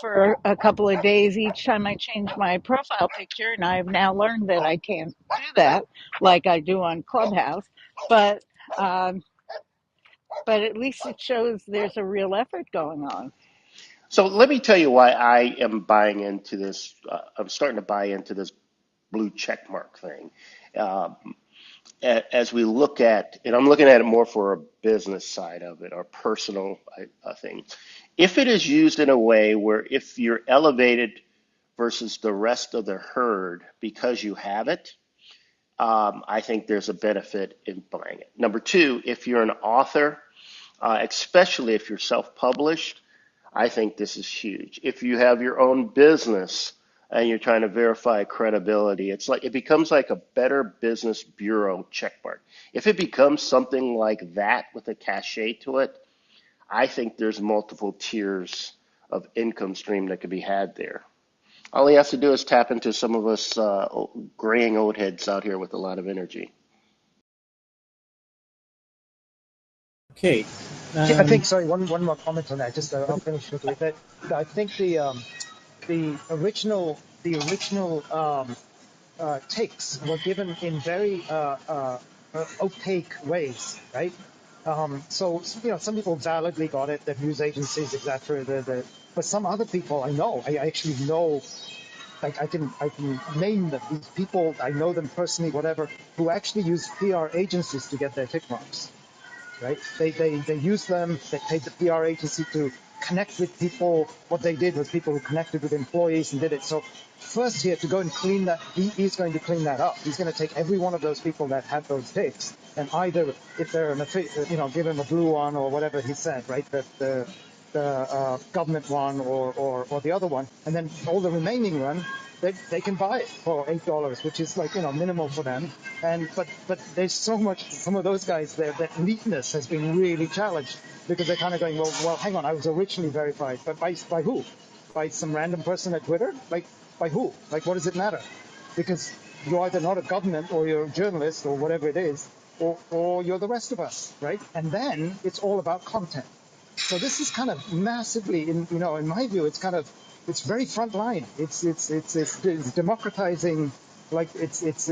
for a couple of days each time I change my profile picture, and I've now learned that I can't do that like I do on Clubhouse. But um, but at least it shows there's a real effort going on. So let me tell you why I am buying into this. I'm starting to buy into this blue check mark thing. Um, as we look at, and I'm looking at it more for a business side of it or personal thing. If it is used in a way where if you're elevated versus the rest of the herd because you have it, I think there's a benefit in buying it. Number two, if you're an author, especially if you're self-published, I think this is huge. If you have your own business and you're trying to verify credibility, it becomes like a better business bureau checkmark. If it becomes something like that with a cachet to it, I think there's multiple tiers of income stream that could be had there. All he has to do is tap into some of us graying old heads out here with a lot of energy. okay. I think, Um, sorry, one more comment on that. Just I'll finish quickly. That I think the original takes were given in very opaque ways, right? So some people validly got it, the news agencies, etc. But some other people I actually know, like I can name them. These people I know them personally, whatever, who actually use PR agencies to get their tick marks, right? They use them. They paid the PR agency to connect with people. What they did was people who connected with employees and did it. So first here to go and clean that, he's going to clean that up. He's going to take every one of those people that had those tapes and either if they're give them a blue one or whatever he said, right? The government one or the other one, and then all the remaining one they can buy it for $8, which is like minimal for them. And but there's so much. Some of those guys, their eliteness has been really challenged because they're kind of going, well, hang on, I was originally verified, but by who? By some random person at Twitter? Like by who? Like what does it matter? Because you're either not a government or you're a journalist or whatever it is, or you're the rest of us, right? And then it's all about content. So this is kind of massively, in my view, it's very front line. It's democratizing, like it's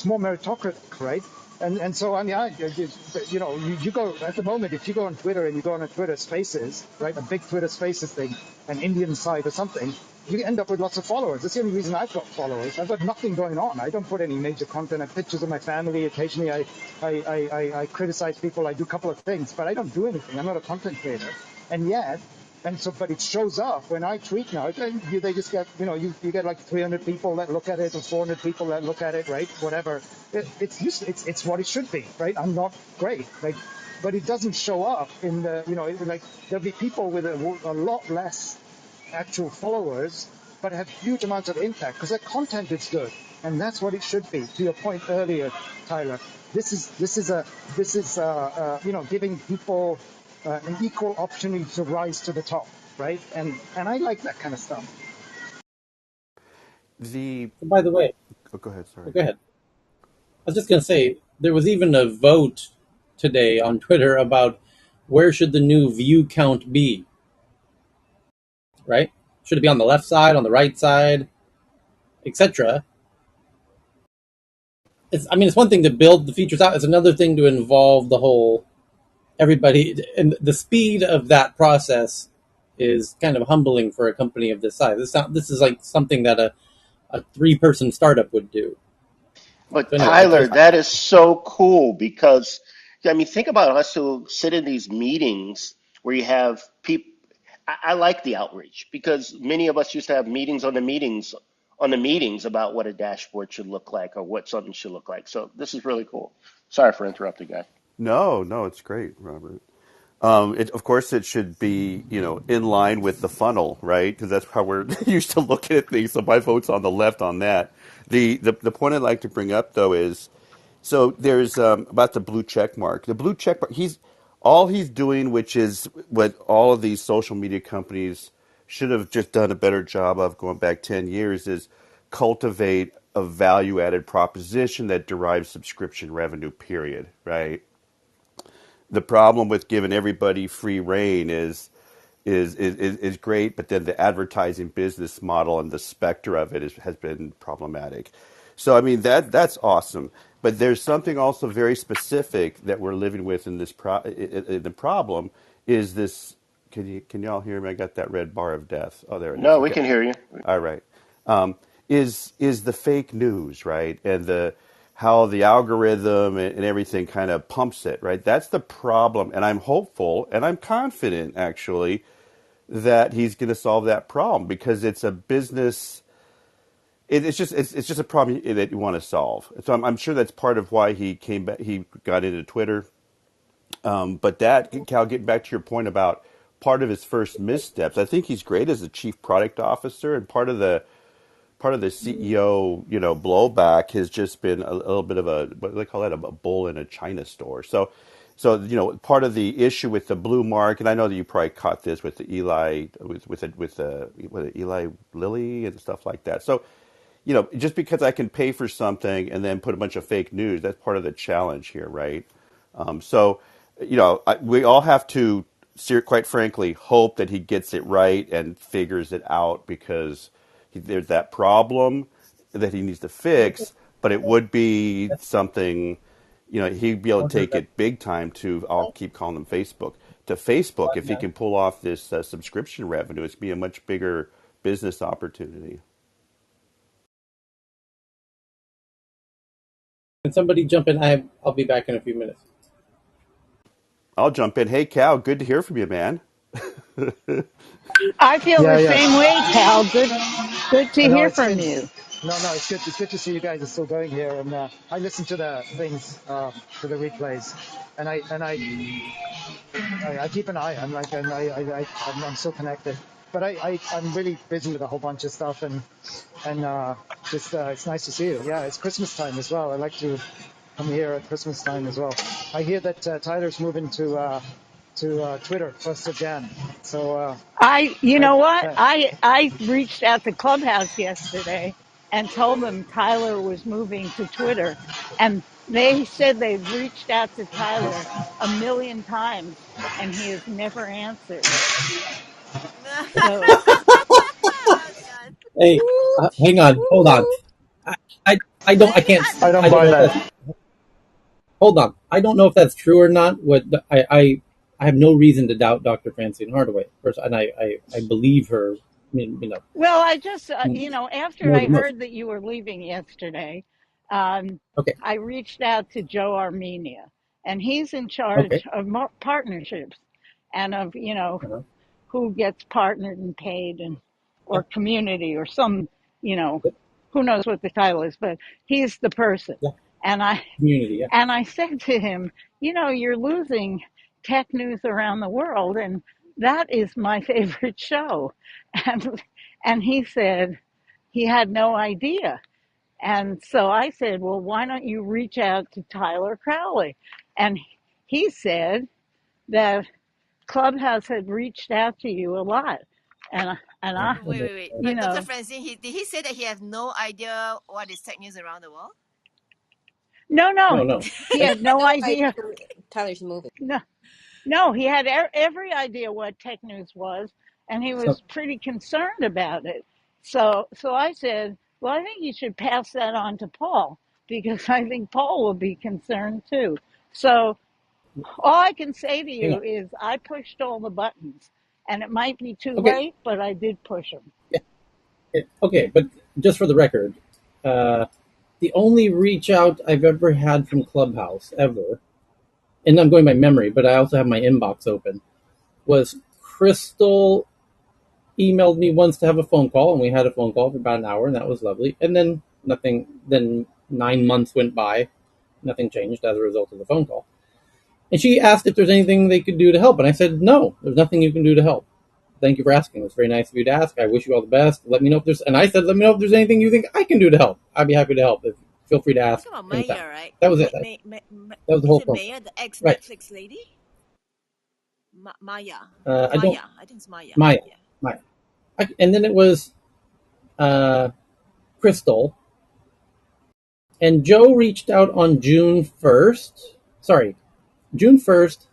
more meritocratic, right? And so I mean, you go at the moment if you go on Twitter and you go on a Twitter Spaces, right, a big Twitter Spaces thing, an Indian site or something, you end up with lots of followers. That's the only reason I've got followers. I've got nothing going on. I don't put any major content. I have pictures of my family. Occasionally, I criticize people. I do a couple of things, but I don't do anything. I'm not a content creator. And yet, and so, but it shows up when I tweet now. They just get, you get like 300 people that look at it or 400 people that look at it, right? Whatever. It's what it should be, right? I'm not great, like, but it doesn't show up in the, like there'll be people with a lot less actual followers, but have huge amounts of impact because their content is good, and that's what it should be. To your point earlier, Tyler, this is giving people an equal opportunity to rise to the top, right? And I like that kind of stuff. The By the way, oh, go ahead. oh, Sorry. go ahead. I was just going to say there was even a vote today on Twitter about where should the new view count be, right? Should it be on the left side, on the right side, etc.? I mean, it's one thing to build the features out. It's another thing to involve the whole everybody, and the speed of that process is kind of humbling for a company of this size. This is like something that a 3-person startup would do. But So anyway, Tyler, just that is so cool because I mean, think about us who sit in these meetings where you have people. I like the outreach because many of us used to have meetings on the meetings about what a dashboard should look like or what something should look like. So this is really cool. Sorry for interrupting, guys. No, no, it's great, Robert. Of course, it should be, in line with the funnel, right? Because that's how we're used to looking at things. So my vote's on the left on that. The point I'd like to bring up though is, so there's about the blue check mark. The blue check mark. He's doing, which is what all of these social media companies should have just done a better job of going back 10 years, is cultivate a value added proposition that derives subscription revenue. Period. Right. The problem with giving everybody free reign is great, but then the advertising business model and the specter of it has been problematic. So I mean that's awesome, but there's something also very specific that we're living with in this the problem is this. Can y'all hear me? I got that red bar of death. Oh, there it is. No, we Okay. can hear you. All right. Is the fake news, right? And the how the algorithm and everything kind of pumps it, right? That's the problem. And I'm hopeful and I'm confident actually that he's going to solve that problem because it's a business. It's just a problem that you want to solve. So I'm sure that's part of why he came back. He got into Twitter. But that, Cal, getting back to your point about part of his first missteps, I think he's great as a chief product officer, and part of the CEO, blowback has just been a little bit of a, what do they call that, a bull in a china store. So part of the issue with the blue mark, and I know that you probably caught this with the Eli, with Eli Lilly and stuff like that. So, just because I can pay for something and then put a bunch of fake news, that's part of the challenge here, right? So, we all have to, quite frankly, hope that he gets it right and figures it out because there's that problem that he needs to fix. But it would be something, he'd be able to take it big time to, I'll keep calling them Facebook, to Facebook. If he can pull off this subscription revenue, it's be a much bigger business opportunity. can somebody jump in? I'll be back in a few minutes. I'll jump in. Hey, Cal, good to hear from you, man. I feel Yeah, the yeah. same way, Cal. Good to I know hear it's from been you. no, it's good. It's good to see you guys are still going here, and I listen to the things, to the replays, and I keep an eye. I'm like, and I'm still connected. but I'm really busy with a whole bunch of stuff, and just it's nice to see you. Yeah, it's Christmas time as well. I like to come here at Christmas time as well. I hear that Tyler's moving to Twitter 1st of Jan. So You I know what? uh, I reached out to Clubhouse yesterday and told them Tyler was moving to Twitter, and they said they've reached out to Tyler a million times and he has never answered. So Oh God. Hey, Woot, hang on, hold on. woot. I, I, I don't, I Very can't, hard I to don't I don't buy know if believe. that's, that. hold on. I don't know if that's true or not. I have no reason to doubt Dr. Francine Hardaway. First, and I believe her, well, I just, after more I than most. heard that you were leaving yesterday, Okay, I reached out to Joe Armenia, and he's in okay. charge of partnerships and of, Uh-huh. who gets partnered and paid, and Yeah, or community or some, you know, yeah, who knows what the title is, but he's the person. yeah. And Community, yeah. I said to him, you're losing tech news around the world, and that is my favorite show. And he said he had no idea. And so I said, well, why don't you reach out to Tyler Crowley? And he said that Clubhouse had reached out to you a lot. And Yeah, I, Wait, wait, wait. you Dr. know, Francine, did he say that he has no idea what is tech news around the world? no, no, no, no. he And had no No idea idea. Tyler's moving. No, no, he had every idea what tech news was, and he so, was pretty concerned about it. So I said, well, I think you should pass that on to Paul because I think Paul will be concerned too. So all I can say to hang you on. is I pushed all the buttons, and it might be too Okay, late, but I did push them. yeah, okay. But just for the record, uh, the only reach out I've ever had from Clubhouse ever, and I'm going by memory, but I also have my inbox open, was Crystal emailed me once to have a phone call, and we had a phone call for about an hour, and that was lovely. And then nothing. Then 9 months went by, nothing changed as a result of the phone call. And she asked if there's anything they could do to help, and I said no. There's nothing you can do to help. Thank you for asking. It's very nice of you to ask. I wish you all the best. Let me know if there's. And I said, let me know if there's anything you think I can do to help. I'd be happy to help. Feel free to You're ask talking about anytime. Maya, right? That was it. That was the Is whole it phone. Maya, the ex Right. Netflix lady? Maya. I don't. Maya. I think it's Maya. Maya. Yeah. Maya. And then it was uh, Crystal. And Joe reached out on June 1st. Sorry, June 1st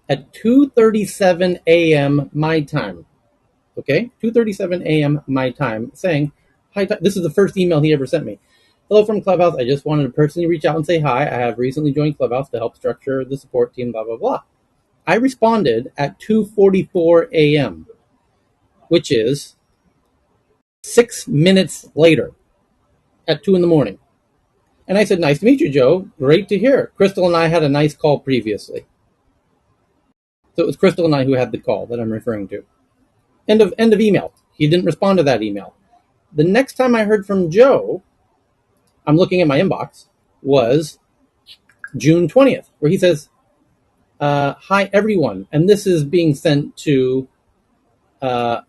at 2:37 a.m. my time. Okay, 2:37 a.m. my time, saying, "Hi." This is the first email he ever sent me. Hello from Clubhouse. I just wanted to personally reach out and say hi. I have recently joined Clubhouse to help structure the support team. Blah blah blah. I responded at 2:44 a.m., which is 6 minutes later, at 2 in the morning. And I said, "Nice to meet you, Joe. Great to hear. Crystal and I had a nice call previously." So it was Crystal and I who had the call that I'm referring to. End of email. He didn't respond to that email. The next time I heard from Joe, I'm looking at my inbox, was June 20th, where he says, "Hi everyone," and this is being sent to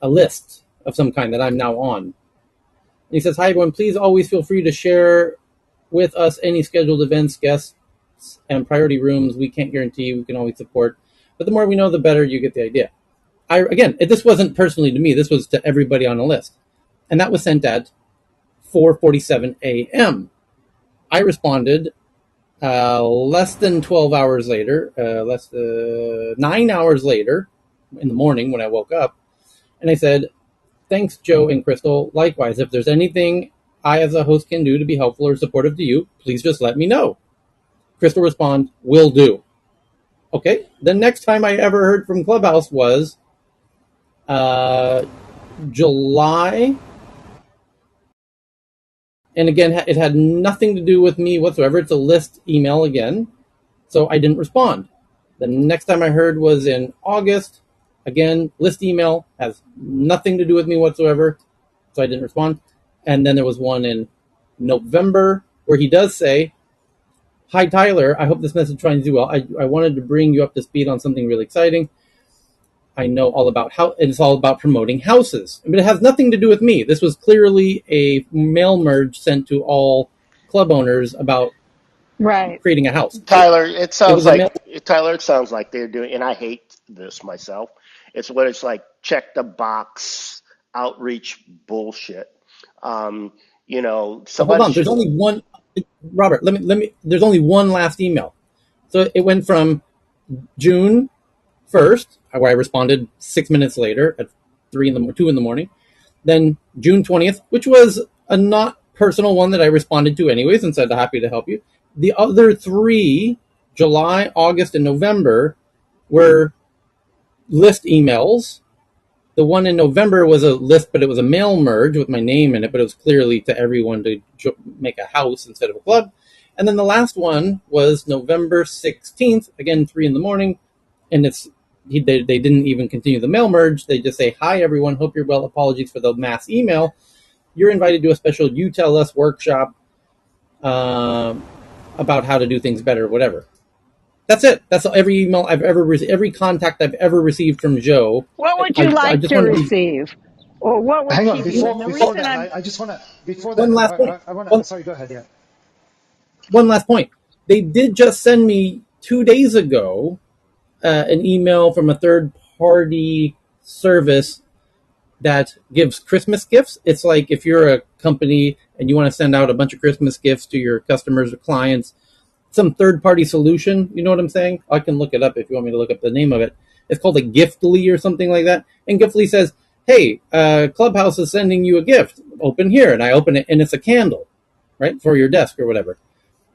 a list of some kind that I'm now on. And he says, "Hi everyone. Please always feel free to share with us any scheduled events, guests, and priority rooms. We can't guarantee we can always support, but the more we know, the better. You get the idea." This wasn't personally to me. This was to everybody on the list, and that was sent at 4:47 a.m. I responded less than 12 hours later, 9 hours later, in the morning when I woke up, and I said, "Thanks, Joe and Crystal. Likewise, if there's anything I as a host can do to be helpful or supportive to you, please just let me know." Crystal respond, "Will do." Okay. The next time I ever heard from Clubhouse was uh, July. And again, it had nothing to do with me whatsoever. It's a list email again. So I didn't respond. The next time I heard was in August. Again, list email, has nothing to do with me whatsoever. So I didn't respond. And then there was one in November where he does say, "Hi, Tyler. I hope this message finds you well. I wanted to bring you up to speed on something really exciting. I know all about how, and it's all about promoting houses, but it has nothing to do with me. This was clearly a mail merge sent to all club owners about Right. creating a house. Tyler, it It sounds was a mail. like Tyler. It sounds like they're doing, and I hate this myself. It's what it's like check the box outreach bullshit. Um, Well, hold somebody on. There's should. only one. Robert, let me. There's only one last email. So it went from June 1st, where I responded 6 minutes later at 2 in the morning. Then June 20th, which was a not personal one that I responded to anyways and said happy to help you. The other three, July, August, and November, were list emails. The one in November was a list, but it was a mail merge with my name in it, but it was clearly to everyone to make a house instead of a club. And then the last one was November 16th, again, 3 in the morning. And they didn't even continue the mail merge. They just say, hi, everyone. Hope you're well. Apologies for the mass email. You're invited to a special You Tell Us workshop um, about how to do things better, whatever. That's it. That's every email I've ever received, every contact I've ever received from Joe. What would you I like just to want to be receive? Or what would Hang on, keep you? before And the oh, before reason that, I'm I just want to before one that last point. I want to One, sorry, go ahead. Yeah. one last point. They did just send me 2 days ago an email from a third party service that gives Christmas gifts. It's like if you're a company and you want to send out a bunch of Christmas gifts to your customers or clients, some third party solution. You know what I'm saying? I can look it up if you want me to look up the name of it. It's called a Giftly or something like that. And Giftly says, hey, Clubhouse is sending you a gift. Open here. And I open it and it's a candle, right? For your desk or whatever.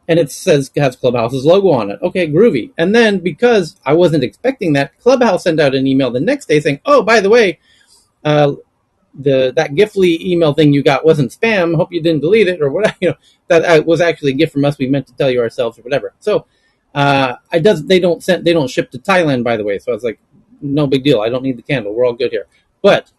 And it has Clubhouse's logo on it. Okay, groovy. And then because I wasn't expecting that, Clubhouse sent out an email the next day saying, oh, by the way, uh, that Giftly email thing you got wasn't spam. Hope you didn't delete it or whatever. That was actually a gift from us. We meant to tell you ourselves or whatever. So they don't ship to Thailand, by the way. So I was like, no big deal. I don't need the candle. We're all good here. But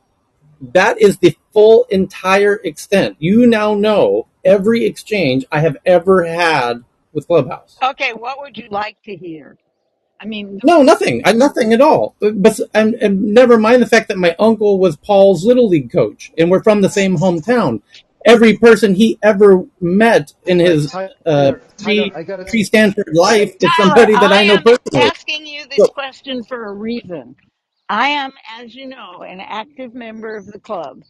that is the full entire extent. You now know every exchange I have ever had with Clubhouse. okay. What would you like to hear? I mean, No, nothing. Nothing at all. But and never mind the fact that my uncle was Paul's little league coach, and we're from the same hometown. Every person he ever met in All right, his Tyler, I got to pre Stanford life is Tyler, somebody that I I know am personally. asking you this So question for a reason. I am, as you know, an active member of the club.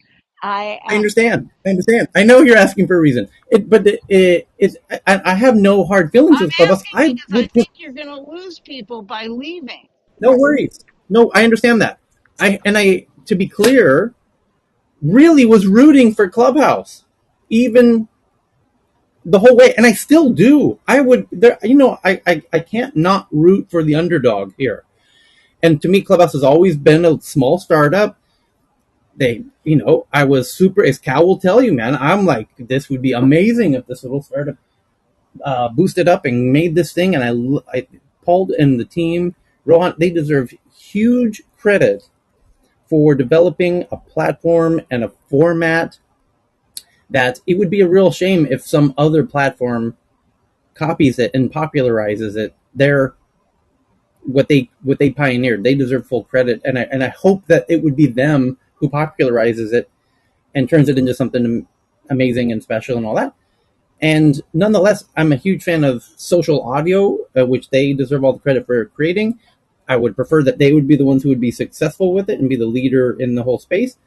I I am. understand. I understand. I know you're asking for a reason. I have no hard feelings I'm with Clubhouse. asking I because I would just think you're going to lose people by leaving. no worries. No, I understand that. I to be clear, really was rooting for Clubhouse, even the whole way, and I still do. I would, there, I can't not root for the underdog here. And to me, Clubhouse has always been a small startup. I was super. As Cal will tell you, man, I'm like, this would be amazing if this little startup boosted up and made this thing. And Paul and the team, Rohan, they deserve huge credit for developing a platform and a format that it would be a real shame if some other platform copies it and popularizes it. They're what they pioneered. They deserve full credit, and I hope that it would be them who popularizes it and turns it into something amazing and special and all that. And nonetheless, I'm a huge fan of social audio, which they deserve all the credit for creating. I would prefer that they would be the ones who would be successful with it and be the leader in the whole space.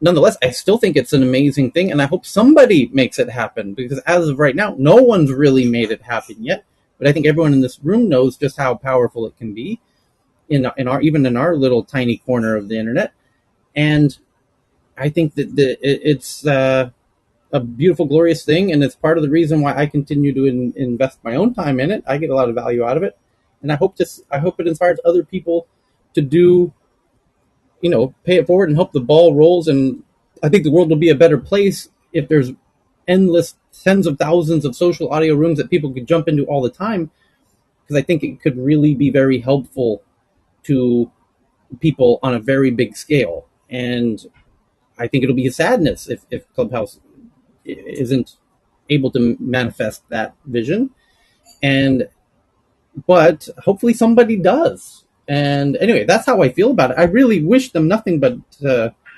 Nonetheless, I still think it's an amazing thing, and I hope somebody makes it happen because as of right now, no one's really made it happen yet. But I think everyone in this room knows just how powerful it can be in our little tiny corner of the internet. And I think that it's a beautiful, glorious thing, and it's part of the reason why I continue to invest my own time in it. I get a lot of value out of it, and I hope it inspires other people to do, pay it forward and hope the ball rolls. And I think the world will be a better place if there's endless tens of thousands of social audio rooms that people could jump into all the time, because I think it could really be very helpful to people on a very big scale. And I think it'll be a sadness if Clubhouse isn't able to manifest that vision. And but hopefully somebody does. And anyway, that's how I feel about it. I really wish them nothing but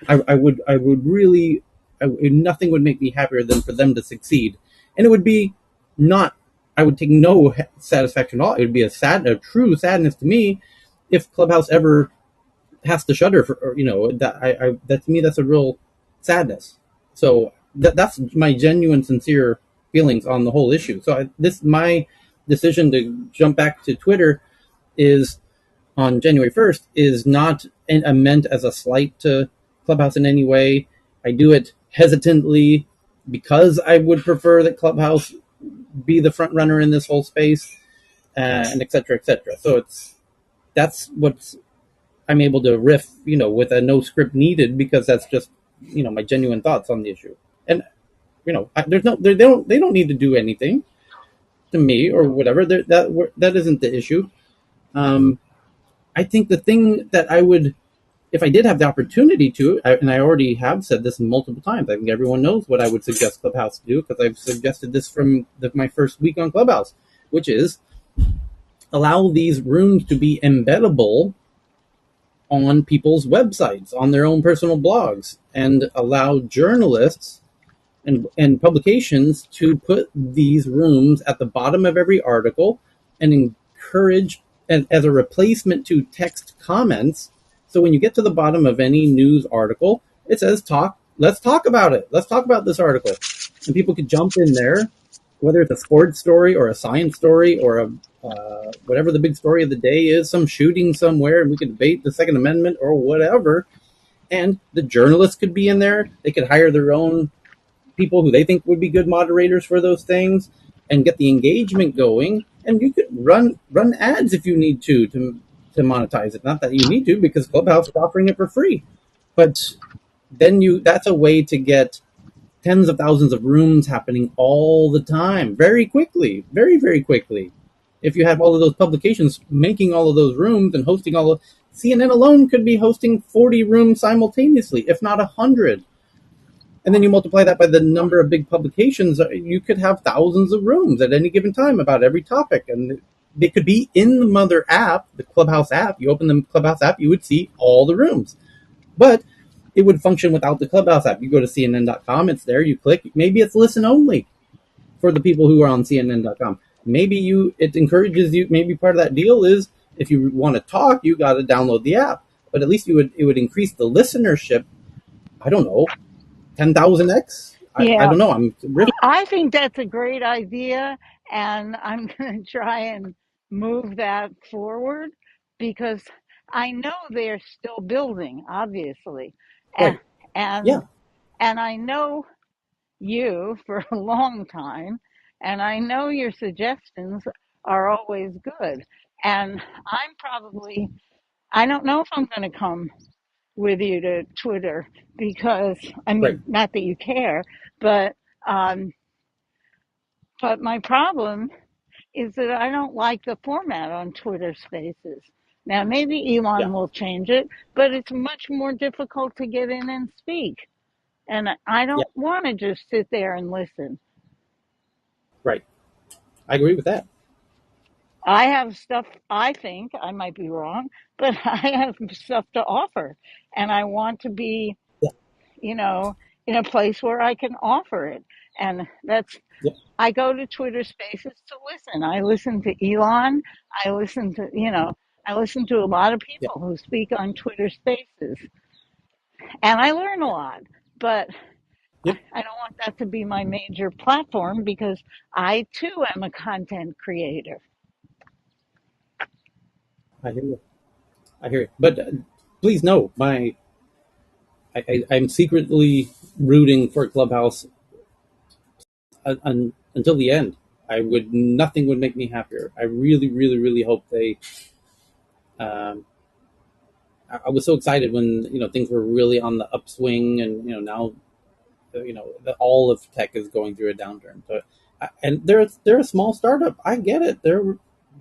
I would really nothing would make me happier than for them to succeed, and it would be not. I would take no satisfaction at all. It would be a true sadness to me if Clubhouse ever has to shutter for, or, that that to me that's a real sadness. So that's my genuine, sincere feelings on the whole issue. So this my decision to jump back to Twitter is on January 1st is not meant as a slight to Clubhouse in any way. I do it hesitantly because I would prefer that Clubhouse be the front runner in this whole space, and et cetera, et cetera. So that's what I'm able to riff, with a no script needed, because that's just, my genuine thoughts on the issue. And there's no, they don't need to do anything to me or whatever. That isn't the issue. I think the thing that I would, if I did have the opportunity to, and I already have said this multiple times, I think everyone knows what I would suggest Clubhouse to do, because I've suggested this from my first week on Clubhouse, which is allow these rooms to be embeddable on people's websites, on their own personal blogs, and allow journalists and publications to put these rooms at the bottom of every article and encourage, as a replacement to text comments. So when you get to the bottom of any news article, it says let's talk about it. Let's talk about this article. And people could jump in there, whether it's a sports story or a science story or a whatever the big story of the day is, some shooting somewhere, and we could debate the Second Amendment or whatever. And the journalists could be in there. They could hire their own people who they think would be good moderators for those things and get the engagement going. And you could run ads if you need to monetize it. Not that you need to, because Clubhouse is offering it for free. But then that's a way to get tens of thousands of rooms happening all the time, very quickly, very, very quickly. If you have all of those publications making all of those rooms and hosting all of, CNN alone could be hosting 40 rooms simultaneously, if not 100. And then you multiply that by the number of big publications, you could have thousands of rooms at any given time about every topic. And they could be in the mother app, the Clubhouse app. You open the Clubhouse app, you would see all the rooms. But it would function without the Clubhouse app. You go to CNN.com, it's there, you click. Maybe it's listen only for the people who are on CNN.com. Maybe it encourages you, maybe part of that deal is if you want to talk, you got to download the app. But at least it would increase the listenership, I don't know, 10,000x? I Yeah, don't know. I'm I think that's a great idea, and I'm going to try and move that forward because I know they're still building, obviously, and right. Yeah, and and I know you for a long time, and I know your suggestions are always good. And I don't know if I'm going to come with you to Twitter because, I right. mean, not that you care, but um, but my problem is that I don't like the format on Twitter Spaces. Now, maybe Yeah, Elon will change it, but it's much more difficult to get in and speak. And I yeah, don't want to just sit there and listen. right. I agree with that. I have stuff, I think, I might be wrong, but I have stuff to offer. And I want to be, Yeah, you know, in a place where I can offer it. And yeah, I go to Twitter Spaces to listen. I listen to Elon. I listen to a lot of yeah, people who speak on Twitter Spaces. And I learn a lot. But yep. I don't want that to be my major platform because I too am a content creator. I hear you. I hear you. But please know, I'm secretly rooting for Clubhouse until the end. Nothing would make me happier. I really, really, really hope they. Um, I was so excited when things were really on the upswing, and now all of tech is going through a downturn. So, and they're a small startup. I get it. They're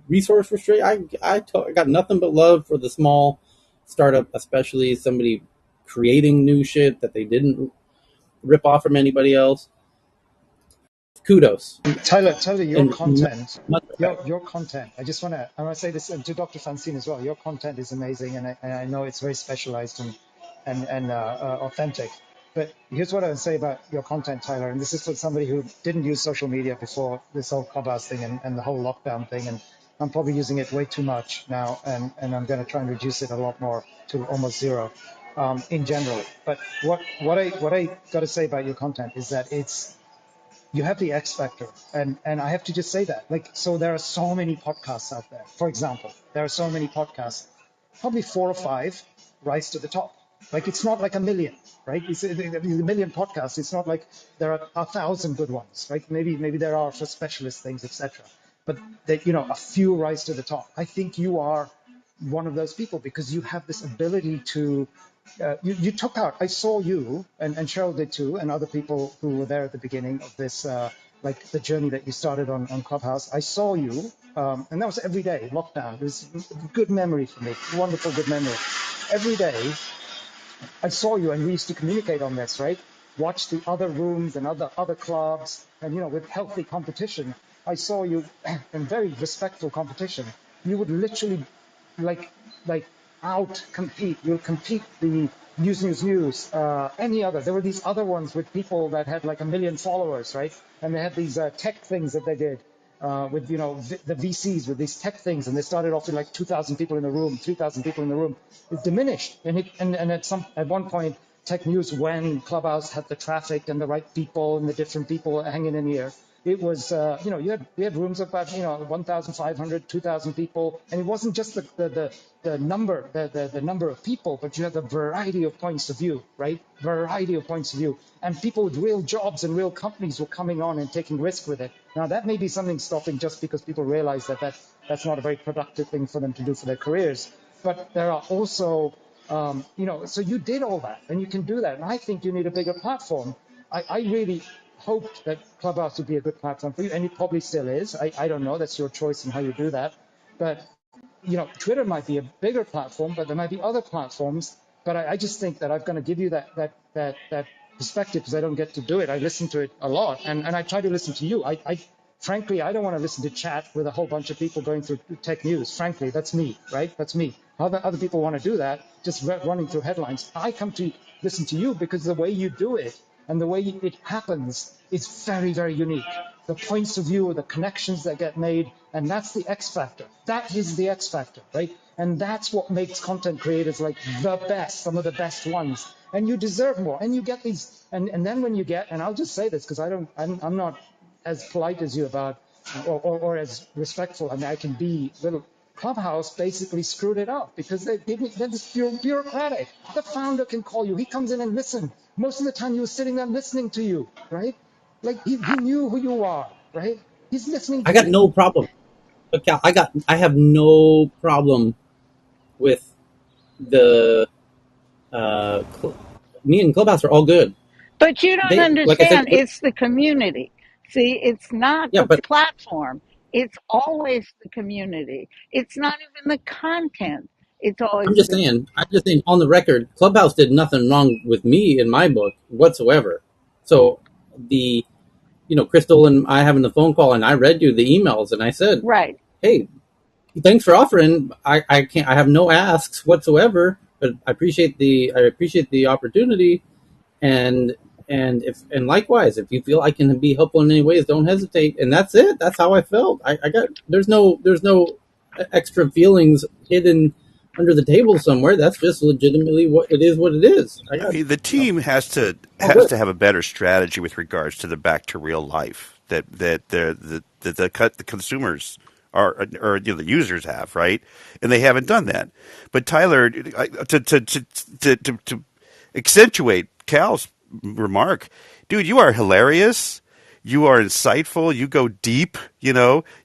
resource restricted. I got nothing but love for the small startup, especially somebody creating new shit that they didn't rip off from anybody else. kudos Tyler, your and content, much respect. your content. I want to say this to Dr. Francine as well. Your content is amazing, and I know it's very specialized and authentic. But here's what I would say about your content, Tyler. And this is for somebody who didn't use social media before this whole clubhouse thing and the whole lockdown thing. And I'm probably using it way too much now, and I'm going to try and reduce it a lot more to almost zero in general. But what I got to say about your content is that you have the X factor, and I have to just say that. Like, so there are so many podcasts out there. For example, there are so many podcasts. Probably 4 or 5 rise to the top. Like, it's not like a million, right? It's a million podcasts. It's not like there are 1,000 good ones, right? Maybe there are for specialist things, etc. But that, a few rise to the top. I think you are one of those people because you have this ability to you took out. I saw you, and Cheryl did too, and other people who were there at the beginning of this, like the journey that you started on Clubhouse. I saw you, and that was every day, lockdown. It was a good memory for me, wonderful, good memory. Every day, I saw you, and we used to communicate on this, right? Watch the other rooms and other clubs, and with healthy competition. I saw you in very respectful competition. You would literally like like out compete. You'll compete the news. Any other. There were these other ones with people that had like 1 million followers, right? And they had these tech things that they did with the VCs with these tech things, and they started off with like 2,000 people in the room, 3,000 people in the room. It diminished, and at one point, tech news, when Clubhouse had the traffic and the right people and the different people hanging in the air, it was you had rooms of about 1,500, 2,000 people, and it wasn't just the number the number of people, but you had a variety of points of view, right? Variety of points of view, and people with real jobs and real companies were coming on and taking risk with it. Now that may be something stopping just because people realize that's not a very productive thing for them to do for their careers. But there are also so you did all that, and you can do that. And I think you need a bigger platform. I really hoped that Clubhouse would be a good platform for you, and it probably still is. I don't know. That's your choice in how you do that. But Twitter might be a bigger platform, but there might be other platforms. But I just think that I'm going to give you that perspective because I don't get to do it. I listen to it a lot, and I try to listen to you. Frankly, I don't want to listen to chat with a whole bunch of people going through tech news. Frankly, that's me, right? That's me. Other people want to do that, just running through headlines. I come to listen to you because the way you do it and the way it happens is very, very unique. The points of view, the connections that get made, and that's the X factor. That is the X factor, right? And that's what makes content creators like the best, some of the best ones. And you deserve more. And you get these, and then when you get, and I'll just say this because I'm not as polite as you about, or as respectful. I mean, I can be little. Clubhouse basically screwed it up because they're just bureaucratic. The founder can call you. He comes in and listen. Most of the time, he was sitting there listening to you, right? Like he knew who you are, right? He's listening I to got you. no problem. But Cal, I have no problem with the uh, me and Clubhouse are all good. But you don't They, like I said, understand, it's the community. See, it's not yeah, the but platform, it's always the community. It's not even the content, it's always the. I'm just saying on the record, Clubhouse did nothing wrong with me in my book whatsoever. So the, Crystal and I having the phone call, and I read you the emails, and I said, Right. hey, thanks for offering. I can't, I have no asks whatsoever, but I appreciate the opportunity. And and likewise, if you feel I can be helpful in any ways, don't hesitate. And that's it. That's how I felt. I got, there's no extra feelings hidden under the table somewhere. That's just legitimately what it is. What it is. I I got, mean, the team has to all good. have a better strategy with regards to the back to real life the consumers are or the users have, right? And they haven't done that. But Tyler, to accentuate Cal's remark, dude, you are hilarious. You are insightful. You go deep.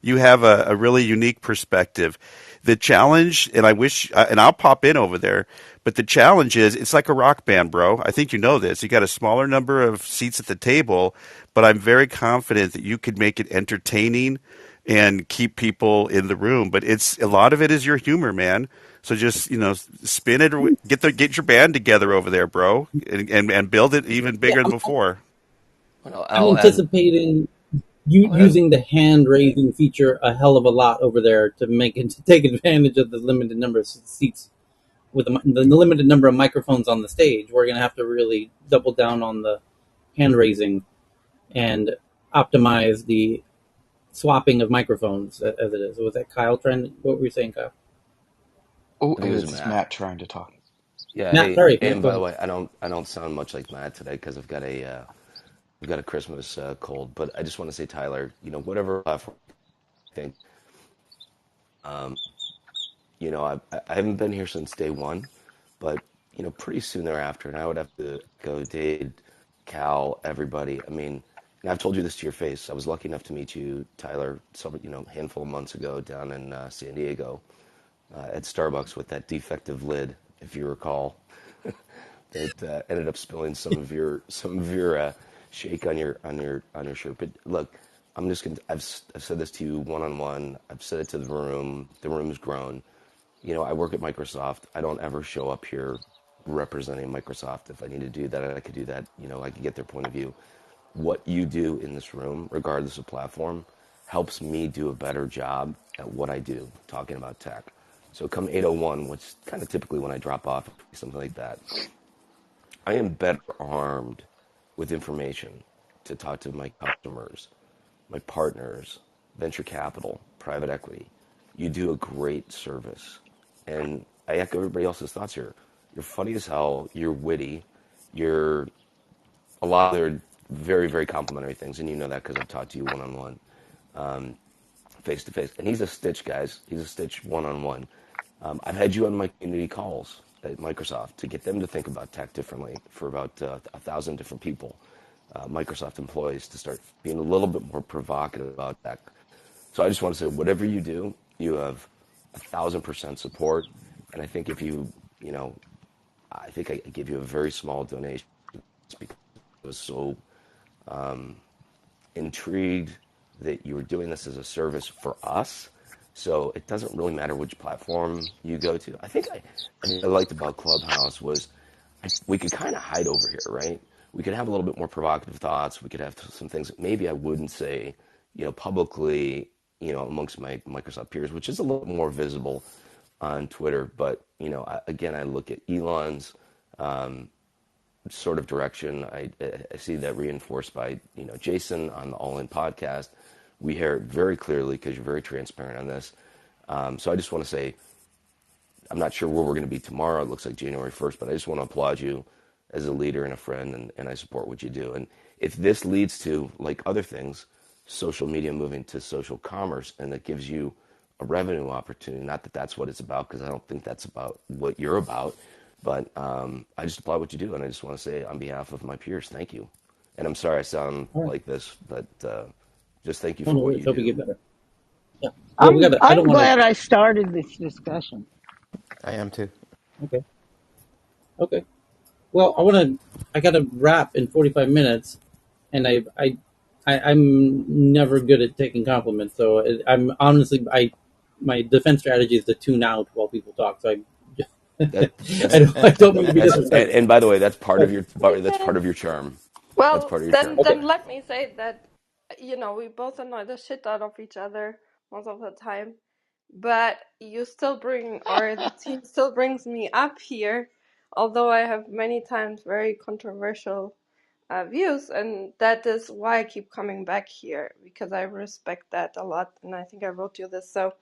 You have a really unique perspective. The challenge, and I wish, and I'll pop in over there, but the challenge is it's like a rock band, bro. I think you know this. You got a smaller number of seats at the table, but I'm very confident that you could make it entertaining and keep people in the room. But it's a lot of it is your humor, man. So just spin it, or get your band together over there, bro, and build it even Yeah, bigger than before. Well, I'm I'll add. anticipating. using the hand raising feature a hell of a lot over there to make it to take advantage of the limited number of seats with the limited number of microphones on the stage. We're going to have to really double down on the hand raising and optimize the swapping of microphones as it is. Was that Kyle trying? What were you saying, Kyle? Oh, I think it was it's Matt. Matt trying to talk. Yeah, Matt, hey, sorry, Matt, and go by the ahead. way, I don't sound much like Matt today because I've got a Christmas cold. But I just want to say, Tyler, whatever platform you think, um, I haven't been here since day one, but pretty soon thereafter, and I would have to go Dade, Cal, everybody. I mean, and I've told you this to your face. I was lucky enough to meet you, Tyler, some handful of months ago down in San Diego at Starbucks with that defective lid, if you recall. That ended up spilling some of your shake on your shirt. But look, I'm just gonna. I've said this to you one on one. I've said it to the room. The room's grown. I work at Microsoft. I don't ever show up here representing Microsoft. If I need to do that, I could do that. I could get their point of view. What you do in this room, regardless of platform, helps me do a better job at what I do, talking about tech. So come 8:01, which is kind of typically when I drop off, something like that, I am better armed with information to talk to my customers, my partners, venture capital, private equity. You do a great service. And I echo everybody else's thoughts here. You're funny as hell. You're witty. You're a lot of other very, very complimentary things. And you know that because I've talked to you one on one, face to face. And he's a Stitch, guys. He's a Stitch one on one. I've had you on my community calls at Microsoft to get them to think about tech differently for about 1,000 different people, Microsoft employees, to start being a little bit more provocative about tech. So I just want to say, whatever you do, you have 1,000% support. And I think if I think I give you a very small donation because I was so intrigued that you were doing this as a service for us. So it doesn't really matter which platform you go to. I think I liked about Clubhouse was we could kind of hide over here, right? We could have a little bit more provocative thoughts. We could have some things that maybe I wouldn't say, publicly, amongst my Microsoft peers, which is a little more visible on Twitter. But again, I look at Elon's sort of direction. I see that reinforced by Jason on the All In podcast. We hear it very clearly because you're very transparent on this. So I just want to say I'm not sure where we're going to be tomorrow. It looks like January 1st, but I just want to applaud you as a leader and a friend, and I support what you do. And if this leads to, like other things, social media moving to social commerce, and that gives you a revenue opportunity, not that that's what it's about, because I don't think that's about what you're about, but I just applaud what you do, and I just want to say on behalf of my peers, thank you. And I'm sorry I sound All right. like this, but just thank you Oh, for no what worries. you Hope you do. get better. Yeah. Well, we got to. I don't I'm want to. glad I started this discussion. I am too. Okay. Okay. Well, I got to wrap in 45 minutes, and I'm never good at taking compliments. So I'm honestly, my defense strategy is to tune out while people talk. So That I that's don't, I don't mean to be that's disrespectful. and by the way, that's part of But, your that's part Yeah. of your charm. That's Well, part of your then charm. okay. then let me say that we both annoy the shit out of each other most of the time, but you still bring, or the team still brings me up here, although I have many times very controversial views, and that is why I keep coming back here, because I respect that a lot, and I think I wrote you this. So,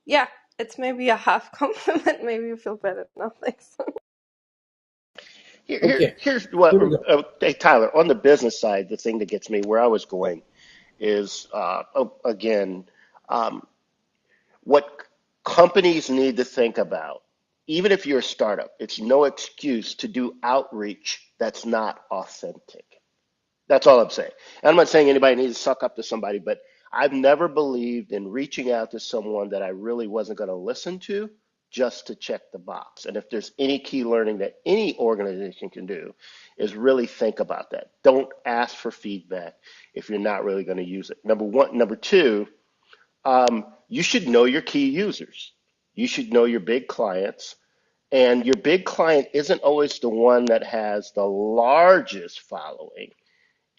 yeah, it's maybe a half compliment. Maybe you feel better now. Thanks. Okay. Here's what, Here we go. hey, Tyler, on the business side, the thing that gets me where I was going is, again, um, what companies need to think about, even if you're a startup, it's no excuse to do outreach that's not authentic. That's all I'm saying. And I'm not saying anybody needs to suck up to somebody, but I've never believed in reaching out to someone that I really wasn't going to listen to just to check the box. And if there's any key learning that any organization can do, is really think about that. Don't ask for feedback if you're not really going to use it. Number one. Number two, you should know your key users. You should know your big clients. And your big client isn't always the one that has the largest following.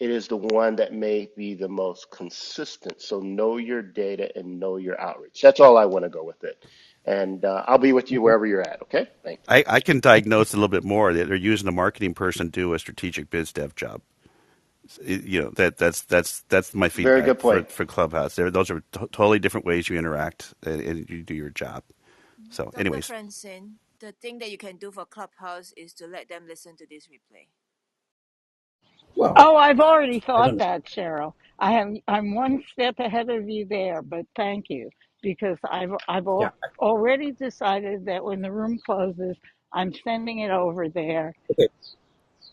it is the one that may be the most consistent. So know your data and know your outreach. That's all I want to go with it. And I'll be with you wherever you're at. Okay? Thanks. I can diagnose a little bit more. They're using a marketing person to do a strategic biz dev job. You know that's my Very feedback good point. for Clubhouse. Those are totally different ways you interact and you do your job. So, Dr. anyways, Francine, the thing that you can do for Clubhouse is to let them listen to this replay. Well, Oh, I've already I thought don't know. that, Cheryl. I'm one step ahead of you there, but thank you because Yeah. already decided that when the room closes, I'm sending it over there. Okay.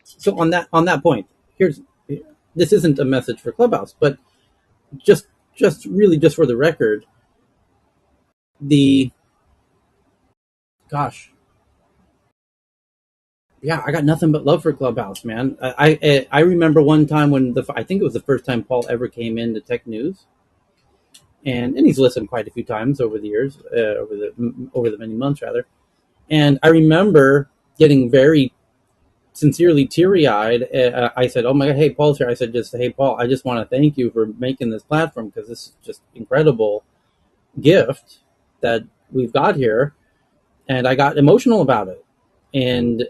So on that point, here's this isn't a message for Clubhouse, but just just for the record, the gosh, yeah, I got nothing but love for Clubhouse, man. I remember one time when I think it was the first time Paul ever came into Tech News, and he's listened quite a few times over the years, over the many months rather. And I remember getting very sincerely teary eyed. I said, "Oh my God, hey Paul's here." I said, "Just hey Paul, I just want to thank you for making this platform because this is just incredible gift that we've got here." And I got emotional about it, and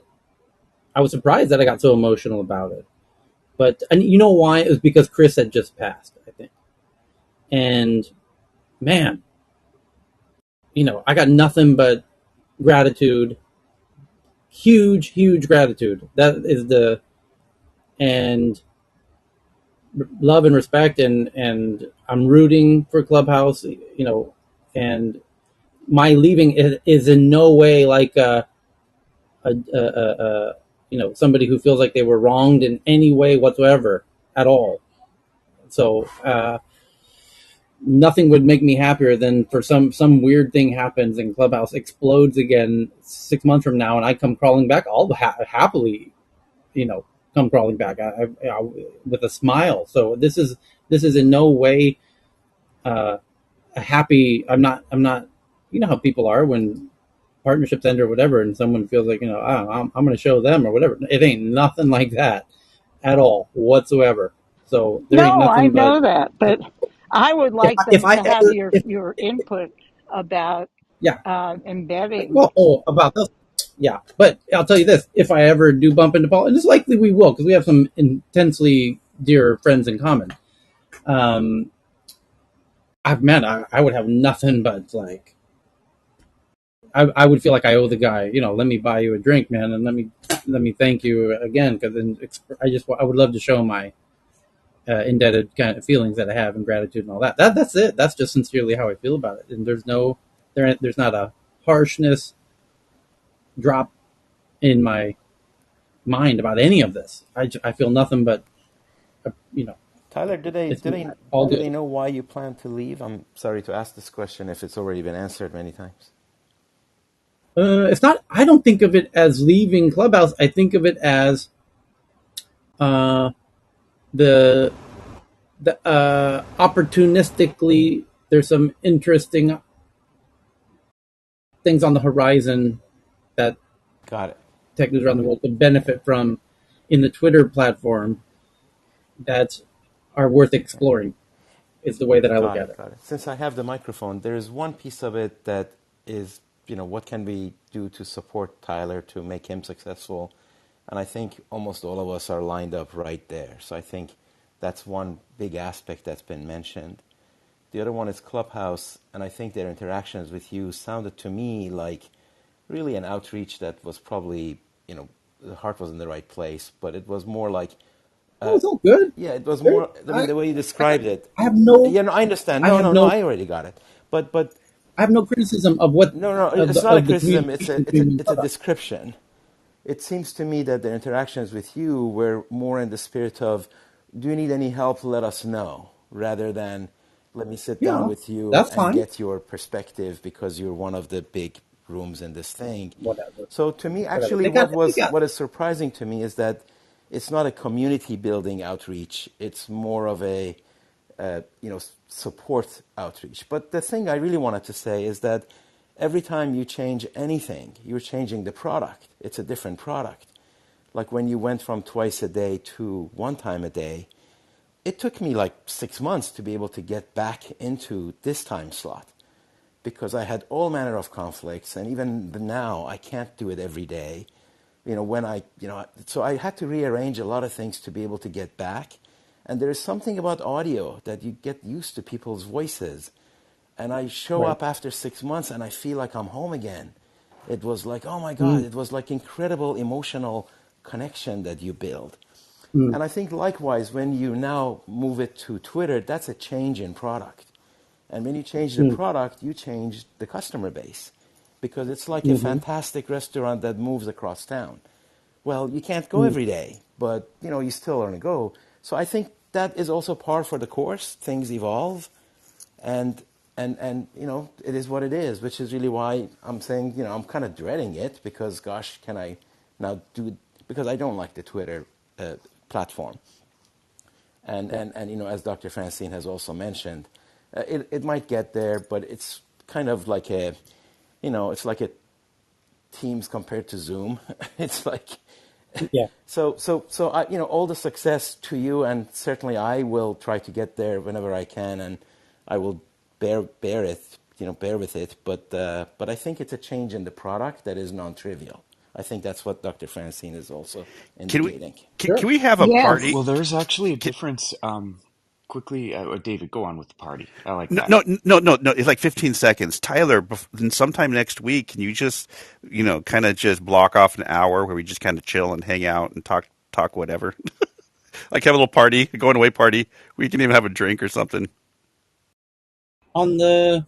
I was surprised that I got so emotional about it. But and you know why? It was because Chris had just passed, I think. And man, I got nothing but gratitude, huge gratitude. That is the and love and respect, and I'm rooting for Clubhouse, and my leaving is in no way like somebody who feels like they were wronged in any way whatsoever at all. So nothing would make me happier than for some weird thing happens and Clubhouse explodes again 6 months from now, and I come crawling back. I'll happily, come crawling back with a smile. So this is in no way a happy. I'm not. You know how people are when partnerships end or whatever, and someone feels like I'm going to show them or whatever. It ain't nothing like that at all whatsoever. So there ain't No, I nothing but know that, but I would like if them I to have ever your input about yeah. embedding. Well, about this. Yeah, but I'll tell you this: if I ever do bump into Paul, and it's likely we will, because we have some intensely dear friends in common. Um, I would have nothing but like, I would feel like I owe the guy. Let me buy you a drink, man, and let me thank you again, because then I would love to show my indebted kind of feelings that I have and gratitude and all that. That's it. That's just sincerely how I feel about it, and there's not a harshness drop in my mind about any of this. I feel nothing but you know Tyler, do they it's do they all do they good. know why you plan to leave? I'm sorry to ask this question if it's already been answered many times. It's not. I don't think of it as leaving Clubhouse. I think of it as uh, the opportunistically. There's some interesting things on the horizon that Got it. tech news around the world could benefit from in the Twitter platform that are worth exploring. Is the way that I look Got at it. it. Got it. Since I have the microphone, there is one piece of it that is, what can we do to support Tyler to make him successful? And I think almost all of us are lined up right there. So I think that's one big aspect that's been mentioned. The other one is Clubhouse, and I think their interactions with you sounded to me like really an outreach that was probably, the heart was in the right place, but it was more like, Oh, it's all good. yeah, it was There, more, I mean, the way you described it. I have no, Yeah, no, I understand. I No, have no, no, no, I already got it. But I have no criticism of what no, no, of it's the not a of the criticism. It's a, communication it's a, between it's a Clubhouse. description. It seems to me that the interactions with you were more in the spirit of, do you need any help? Let us know, rather than let me sit down Yeah, with you that's and fine. get your perspective because you're one of the big rooms in this thing. Whatever, So to me, whatever. actually, what is surprising to me is that it's not a community building outreach. It's more of a support outreach. But the thing I really wanted to say is that every time you change anything, you're changing the product. It's a different product. Like when you went from twice a day to one time a day, it took me like 6 months to be able to get back into this time slot because I had all manner of conflicts, and even now I can't do it every day. So I had to rearrange a lot of things to be able to get back. And there is something about audio that you get used to people's voices. And I show Right. up after 6 months and I feel like I'm home again. It was like, oh my God, Mm, it was like incredible emotional connection that you build. mm, And I think likewise, when you now move it to Twitter, that's a change in product. And when you change the mm, product, you change the customer base because it's like a mm-hmm, fantastic restaurant that moves across town. Well, you can't go mm, every day, but you still want to go. So I think that is also par for the course. Things evolve, and it is what it is, which is really why I'm saying I'm kind of dreading it because gosh, can I now do it because I don't like the Twitter platform. And, yeah. and, and as Dr. Francine has also mentioned, it might get there, but it's kind of like it's like a Teams compared to Zoom. It's like, Yeah. so all the success to you, and certainly I will try to get there whenever I can, and I will bear with it. But I think it's a change in the product that is non-trivial. I think that's what Dr. Francine is also Can we indicating. can Sure. we have a Yes. party? Well, there's actually a Can, difference. Quickly, David, go on with the party. I like no, that. no, no, no, no. It's like 15 seconds. Tyler, sometime next week, can you just, kind of just block off an hour where we just kind of chill and hang out and talk whatever? Like have a little party, a going away party. We can even have a drink or something. On the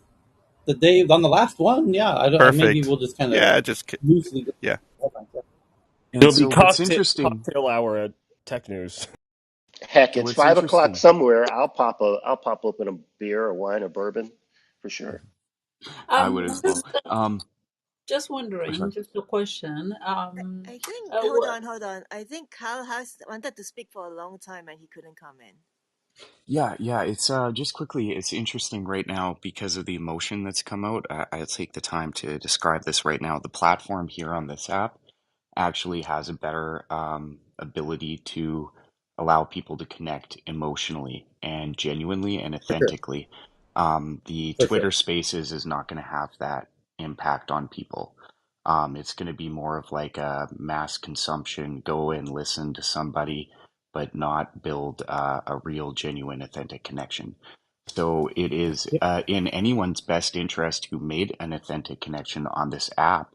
day on the last one, yeah. Maybe Perfect. we'll just kind of Yeah, just, loosely. yeah. And It'll be so, what's interesting? cocktail hour at Tech News. Heck, it's What's 5 o'clock interesting? somewhere. I'll pop open a beer or wine or bourbon for sure. I would as well. Just Oh, sorry. wondering, just a question. I think, Uh, hold wha- on, hold on. I think Carl has wanted to speak for a long time and he couldn't come in. Yeah, yeah. It's just quickly. It's interesting right now because of the emotion that's come out. I'll take the time to describe this right now. The platform here on this app actually has a better ability to allow people to connect emotionally and genuinely and For sure. authentically. The For sure. Twitter Spaces is not going to have that impact on people. It's going to be more of like a mass consumption, go and listen to somebody, but not build a real, genuine, authentic connection. So it is Yep. in anyone's best interest who made an authentic connection on this app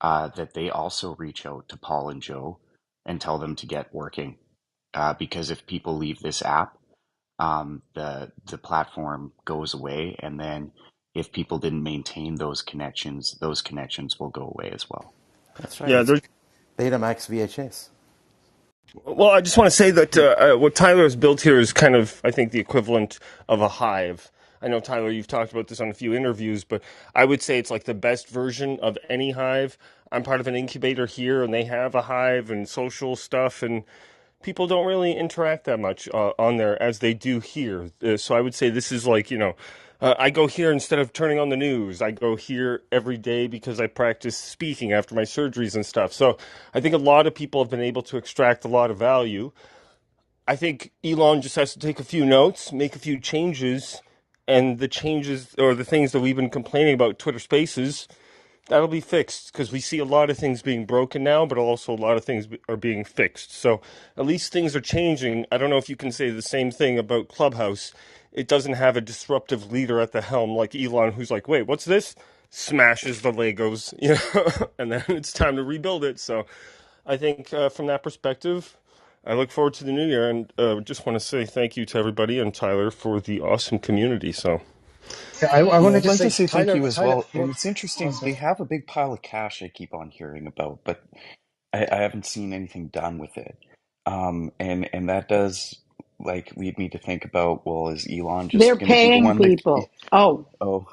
that they also reach out to Paul and Joe and tell them to get working. Because if people leave this app, the platform goes away, and then if people didn't maintain those connections will go away as well. That's right. Yeah, It's there's. Betamax VHS. Well, I just want to say that what Tyler has built here is kind of, I think, the equivalent of a hive. I know, Tyler, you've talked about this on a few interviews, but I would say it's like the best version of any hive. I'm part of an incubator here, and they have a hive and social stuff, and people don't really interact that much on there as they do here. So I would say this is like, I go here instead of turning on the news. I go here every day because I practice speaking after my surgeries and stuff. So I think a lot of people have been able to extract a lot of value. I think Elon just has to take a few notes, make a few changes, and the changes or the things that we've been complaining about Twitter Spaces, that'll be fixed because we see a lot of things being broken now, but also a lot of things are being fixed. So at least things are changing. I don't know if you can say the same thing about Clubhouse. It doesn't have a disruptive leader at the helm like Elon, who's like, "Wait, what's this?" Smashes the Legos, and then it's time to rebuild it. So I think from that perspective, I look forward to the new year, and just want to say thank you to everybody and Tyler for the awesome community. So. Yeah, I Yeah, want to I'd just like to say, say thank you as Tyler, well. And it's oh, interesting, they sorry. have a big pile of cash I keep on hearing about, but I haven't seen anything done with it. And that does like lead me to think about, well, is Elon They're just going to be the paying one that, people. Oh, oh,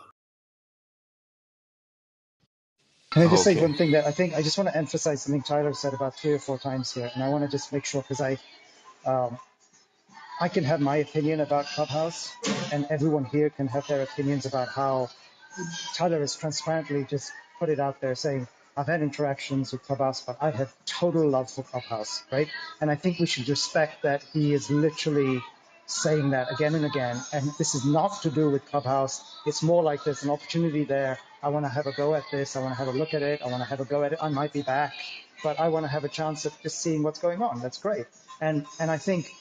Can I oh, just say okay. one thing that I just want to emphasize something Tyler said about 3 or 4 times here, and I want to just make sure because um, I can have my opinion about Clubhouse, and everyone here can have their opinions about how Tyler has transparently just put it out there saying, I've had interactions with Clubhouse, but I have total love for Clubhouse, right? And I think we should respect that he is literally saying that again and again. And this is not to do with Clubhouse. It's more like there's an opportunity there. I want to have a go at this. I want to have a look at it. I want to have a go at it. I might be back, but I want to have a chance of just seeing what's going on. That's great. And I think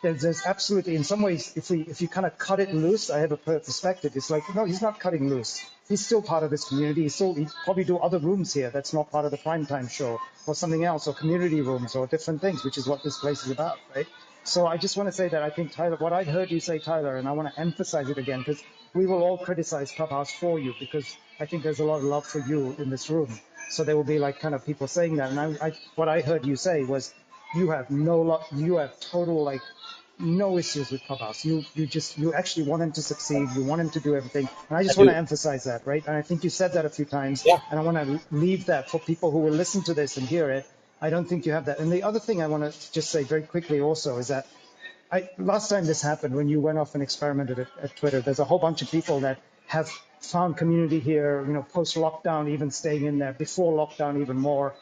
there's absolutely, in some ways, if you kind of cut it loose, I have a perspective. It's like, no, he's not cutting loose. He's still part of this community. He'd probably do other rooms here that's not part of the primetime show or something else, or community rooms or different things, which is what this place is about, right? So I just want to say that I think, Tyler, what I heard you say, Tyler, and I want to emphasize it again, because we will all criticize Clubhouse for you, because I think there's a lot of love for you in this room. So there will be like kind of people saying that. And what I heard you say was, you have you have total like no issues with Clubhouse. You actually want him to succeed. You want him to do everything. And I I just want to do. emphasize that, right? And I think you said that a few times. Yeah. And I want to leave that for people who will listen to this and hear it. I don't think you have that. And the other thing I want to just say very quickly also is that last time this happened, when you went off and experimented at Twitter, there's a whole bunch of people that have found community here, post lockdown, even staying in there, before lockdown, even more.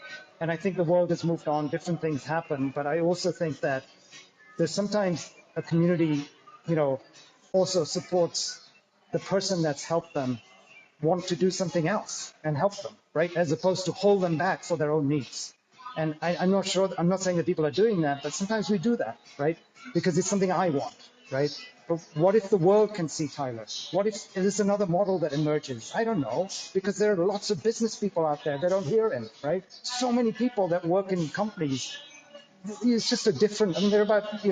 And I think the world has moved on, different things happen. But I also think that there's sometimes a community, also supports the person that's helped them want to do something else and help them, right? As opposed to hold them back for their own needs. And I'm not sure, I'm not saying that people are doing that, but sometimes we do that, right? Because it's something I want, right? But what if the world can see Tyler? What if there's another model that emerges? I don't know, because there are lots of business people out there that don't hear him, right? So many people that work in companies. It's just a different, I mean, they're about,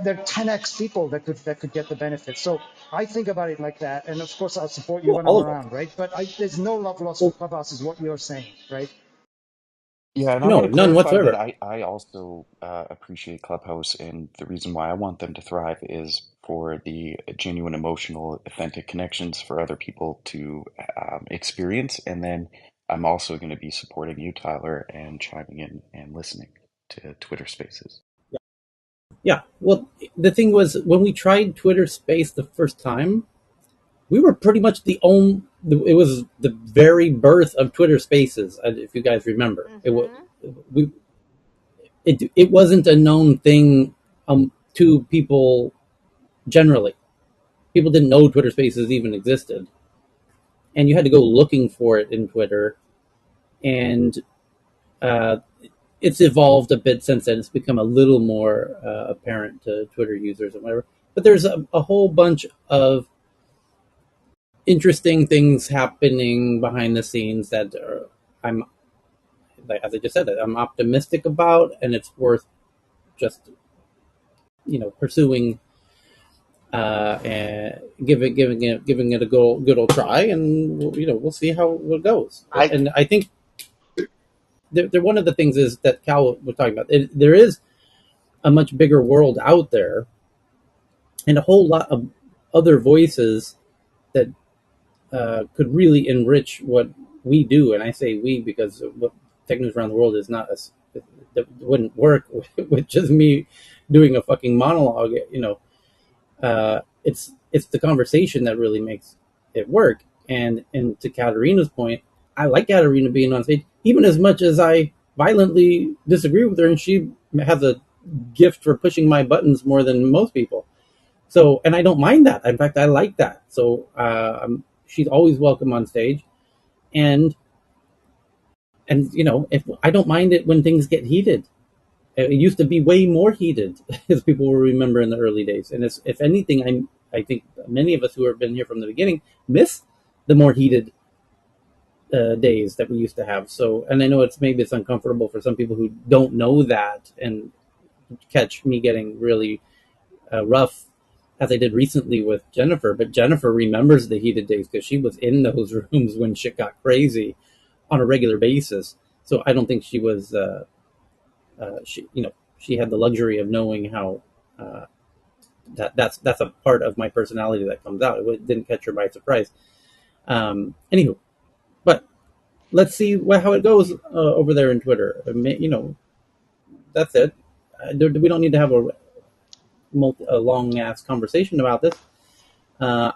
there are 10x people that could get the benefit. So I think about it like that, and of course I'll support you Well, when I'm all of us. around, right? But there's no love lost for Well, Clubhouse, is what you're saying, right? Yeah, and I want no, to none clarify that whatsoever. I also appreciate Clubhouse, and the reason why I want them to thrive is for the genuine, emotional, authentic connections for other people to experience. And then I'm also going to be supporting you, Tyler, and chiming in and listening to Twitter Spaces. Yeah. Well, the thing was, when we tried Twitter Space the first time, we were pretty much the only. It was the very birth of Twitter Spaces, if you guys remember. Mm-hmm. We it wasn't a known thing to people generally. People didn't know Twitter Spaces even existed, and you had to go looking for it in Twitter. And uh, it's evolved a bit since then. It's become a little more apparent to Twitter users and whatever. But there's a whole bunch of interesting things happening behind the scenes that I'm, like, as I just said, that I'm optimistic about, and it's worth just pursuing and giving it a good old try, and we'll see how it goes. I And I think one of the things is that Cal was talking about. There is a much bigger world out there, and a whole lot of other voices that could really enrich what we do. And I say we because what Tech News Around the World is not that wouldn't work with just me doing a fucking monologue. It's the conversation that really makes it work. And to Katarina's point, I like Katarina being on stage, even as much as I violently disagree with her, and she has a gift for pushing my buttons more than most people. So, and I don't mind that. In fact, I like that. So, she's always welcome on stage, and if I don't mind it when things get heated. It used to be way more heated, as people will remember in the early days. And if anything, I think many of us who have been here from the beginning miss the more heated days that we used to have. So, and I know maybe it's uncomfortable for some people who don't know that and catch me getting really rough, as I did recently with Jennifer. But Jennifer remembers the heated days because she was in those rooms when shit got crazy on a regular basis. So I don't think she was. She had the luxury of knowing how uh, that's a part of my personality that comes out. It didn't catch her by surprise. Anywho, but let's see how it goes over there in Twitter. That's it. We don't need to have a long ass conversation about this. I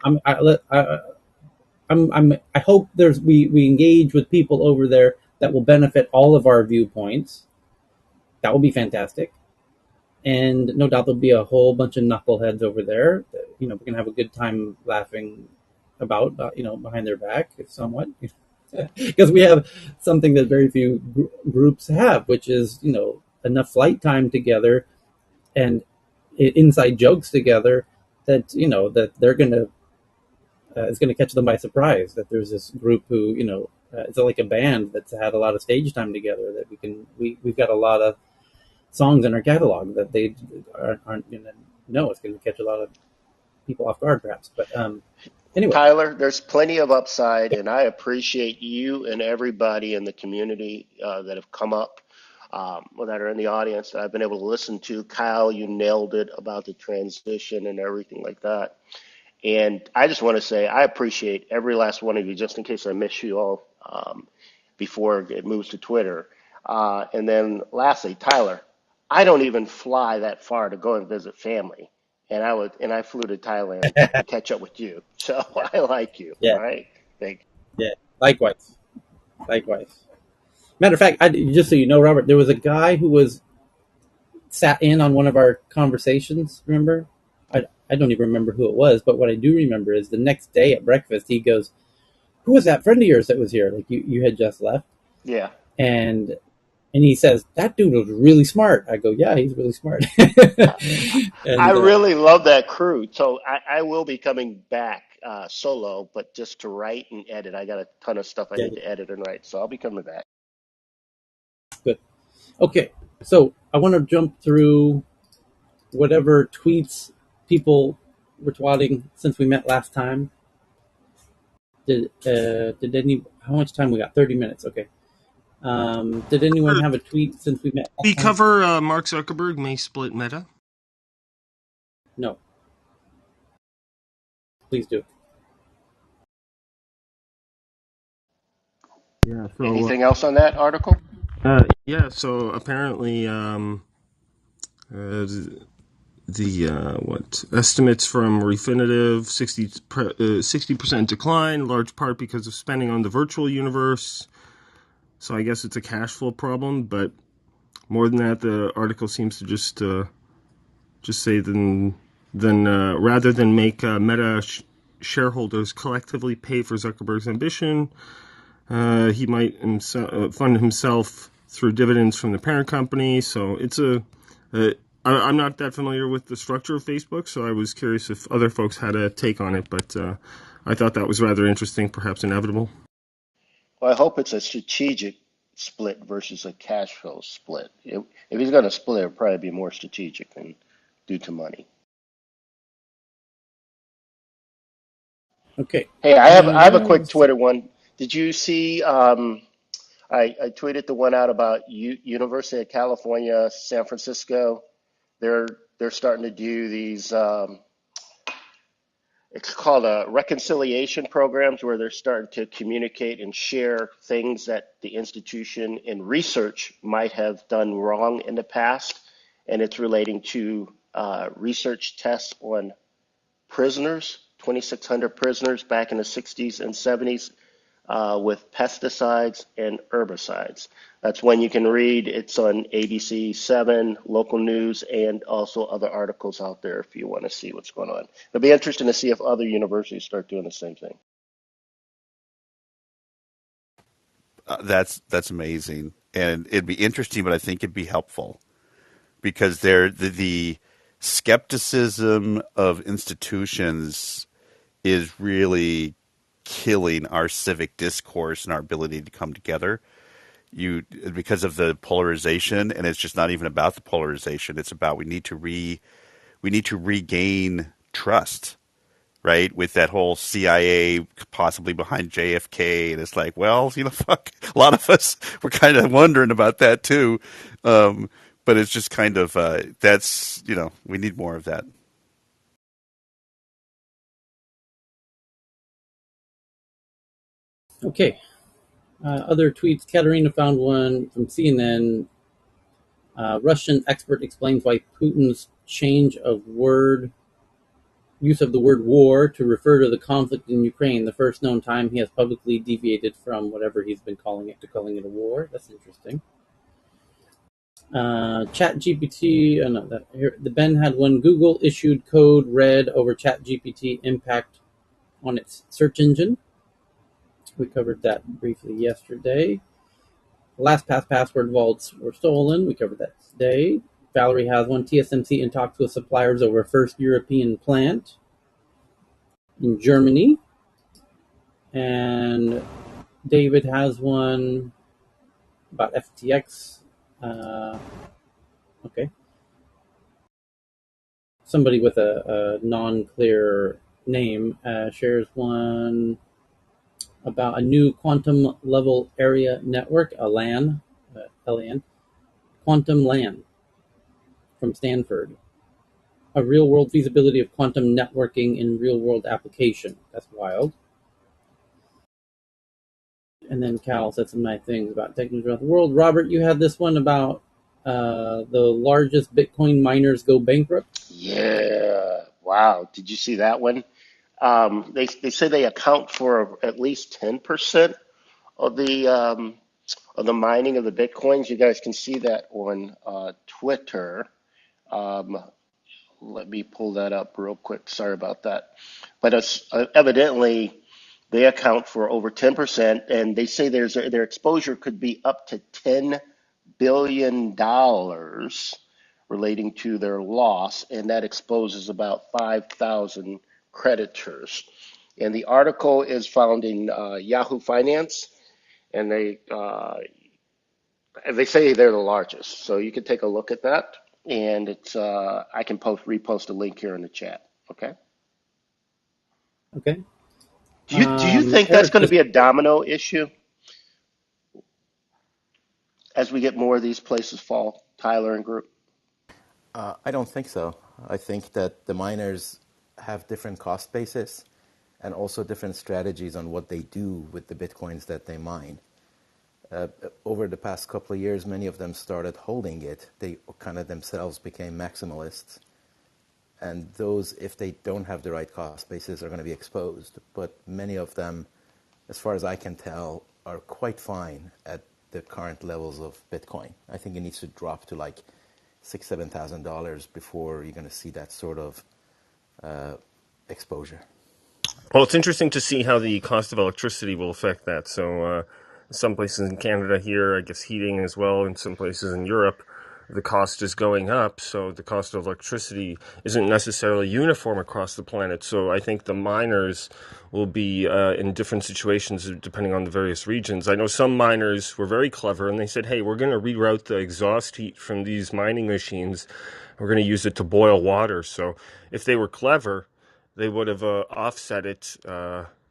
hope we engage with people over there that will benefit all of our viewpoints. That will be fantastic. and no doubt there'll be a whole bunch of knuckleheads over there that, we're gonna have a good time laughing about, behind their back, somewhat, because we have something that very few groups have, which is, enough flight time together and inside jokes together that, that they're gonna it's gonna catch them by surprise that there's this group who, it's like a band that's had a lot of stage time together, that we've got a lot of songs in our catalog that they aren't going to know. It's going to catch a lot of people off guard, perhaps. But anyway, Tyler, there's plenty of upside, and I appreciate you and everybody in the community that have come up, that are in the audience that I've been able to listen to. Kyle, you nailed it about the transition and everything like that. And I just want to say I appreciate every last one of you, just in case I miss you all before it moves to Twitter. And then lastly, Tyler, I don't even fly that far to go and visit family. And I flew to Thailand to catch up with you. So yeah, I like you. yeah, All right. Thank yeah. Likewise, likewise. Matter of fact, just so you know, Robert, there was a guy who was sat in on one of our conversations. Remember? I don't even remember who it was, but what I do remember is the next day at breakfast, he goes, "Who was that friend of yours that was here? Like you had just left?" you. Yeah. And he says, "That dude was really smart." I go, "Yeah, he's really smart." I and really love that crew. So I will be coming back solo, but just to write and edit. I got a ton of stuff I yeah, need to edit and write. So I'll be coming back. good. Okay, so I want to jump through whatever tweets people were twatting since we met last time. Did any? How much time we got? 30 minutes. Okay. Did anyone have a tweet since we met last We time? cover Mark Zuckerberg may split Meta. No, please do. Yeah. Anything else on that article? Yeah. So apparently, uh, the what estimates from Refinitiv 60% decline, large part because of spending on the virtual universe. So I guess it's a cash flow problem, but more than that, the article seems to just say then rather than make Meta shareholders collectively pay for Zuckerberg's ambition, he might fund himself through dividends from the parent company. So it's I'm not that familiar with the structure of Facebook, so I was curious if other folks had a take on it, but I thought that was rather interesting, perhaps inevitable. Well, I hope it's a strategic split versus a cash flow split. If he's going to split, it'll probably be more strategic than due to money. Okay. Hey, I have a Where quick was Twitter one. Did you see? I tweeted the one out about University of California, San Francisco. They're they're starting to do these. It's called reconciliation programs where they're starting to communicate and share things that the institution in research might have done wrong in the past, and it's relating to research tests on prisoners, 2,600 prisoners back in the 60s and 70s with pesticides and herbicides. That's one you can read. It's on ABC 7, local news, and also other articles out there if you want to see what's going on. It'll be interesting to see if other universities start doing the same thing. That's amazing, and it'd be interesting, but I think it'd be helpful because the skepticism of institutions is really killing our civic discourse and our ability to come together. You because of the polarization, and it's just not even about the polarization. It's about we need to regain trust, right? With that whole CIA possibly behind JFK, and it's like, well, fuck. A lot of us were kind of wondering about that too, um, but it's just kind of that's we need more of that. okay? Other tweets. Katerina found one from CNN. Russian expert explains why Putin's change of word use of the word war to refer to the conflict in Ukraine, the first known time he has publicly deviated from whatever he's been calling it to calling it a war. That's interesting. Chat GPT, no, the Ben had one. Google issued code red over Chat GPT impact on its search engine. We covered that briefly yesterday. LastPass password vaults were stolen. We covered that today. Valerie has one. TSMC in talks with suppliers over first European plant in Germany. And David has one about FTX. Okay. Somebody with a non-clear name shares one about a new quantum level area network, a LAN, LAN, quantum LAN from Stanford. A real world feasibility of quantum networking in real world application. That's wild. And then Cal said some nice things about technology around the world. Robert, you had this one about the largest Bitcoin miners go bankrupt. Yeah. Wow. Did you see that one? They say they account for at least 10% of the mining of the bitcoins. You guys can see that on Twitter. Um, Let me pull that up real quick. Sorry about that. But evidently, they account for over 10%, and they say their exposure could be up to $10 billion relating to their loss, and that exposes about 5,000 creditors. And the article is found in Yahoo Finance, and they say they're the largest. So you can take a look at that, and it's I can repost a link here in the chat. Okay. Okay. Do you think that's Eric going to just be a domino issue as we get more of these places fall, Tyler and group? I don't think so. I think that the miners have different cost basis and also different strategies on what they do with the bitcoins that they mine. Over the past couple of years, many of them started holding it. They kind of themselves became maximalists. And those, if they don't have the right cost basis, are going to be exposed. But many of them, as far as I can tell, are quite fine at the current levels of Bitcoin. I think it needs to drop to like $6,000-7,000 before you're going to see that sort of exposure. Well, it's interesting to see how the cost of electricity will affect that. So, some places in Canada here, I guess heating as well, in some places in Europe, the cost is going up. So the cost of electricity isn't necessarily uniform across the planet. So I think the miners will be in different situations depending on the various regions. I know some miners were very clever and they said, hey, we're going to reroute the exhaust heat from these mining machines. We're going to use it to boil water. So if they were clever, they would have offset it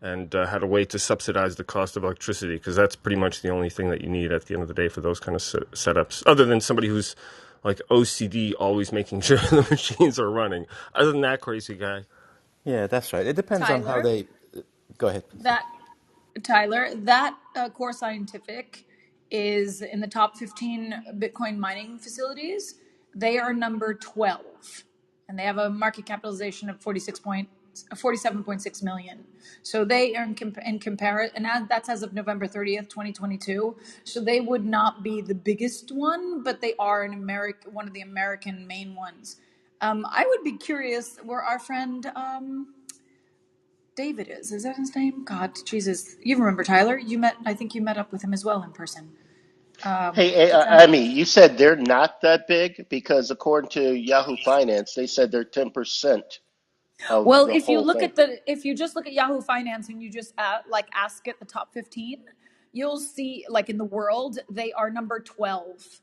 and had a way to subsidize the cost of electricity, because that's pretty much the only thing that you need at the end of the day for those kind of setups, other than somebody who's like OCD, always making sure the machines are running. Other than that, crazy guy. Yeah, that's right. It depends on how Tyler, they. Go ahead, please. that Tyler, that Core Scientific is in the top 15 Bitcoin mining facilities. They are number 12, and they have a market capitalization of 47.6 million. So they are in compare, and that's as of November 30th, 2022. So they would not be the biggest one, but they are one of the American main ones. I would be curious where our friend David is. Is that his name? God, Jesus. You remember Tyler? I think you met up with him as well in person. Hey, The gentleman. Emmy, you said they're not that big because according to Yahoo Finance, they said they're 10% of Well, the whole thing. if you just look at Yahoo Finance and you just ask it the top 15, you'll see like in the world, they are number 12.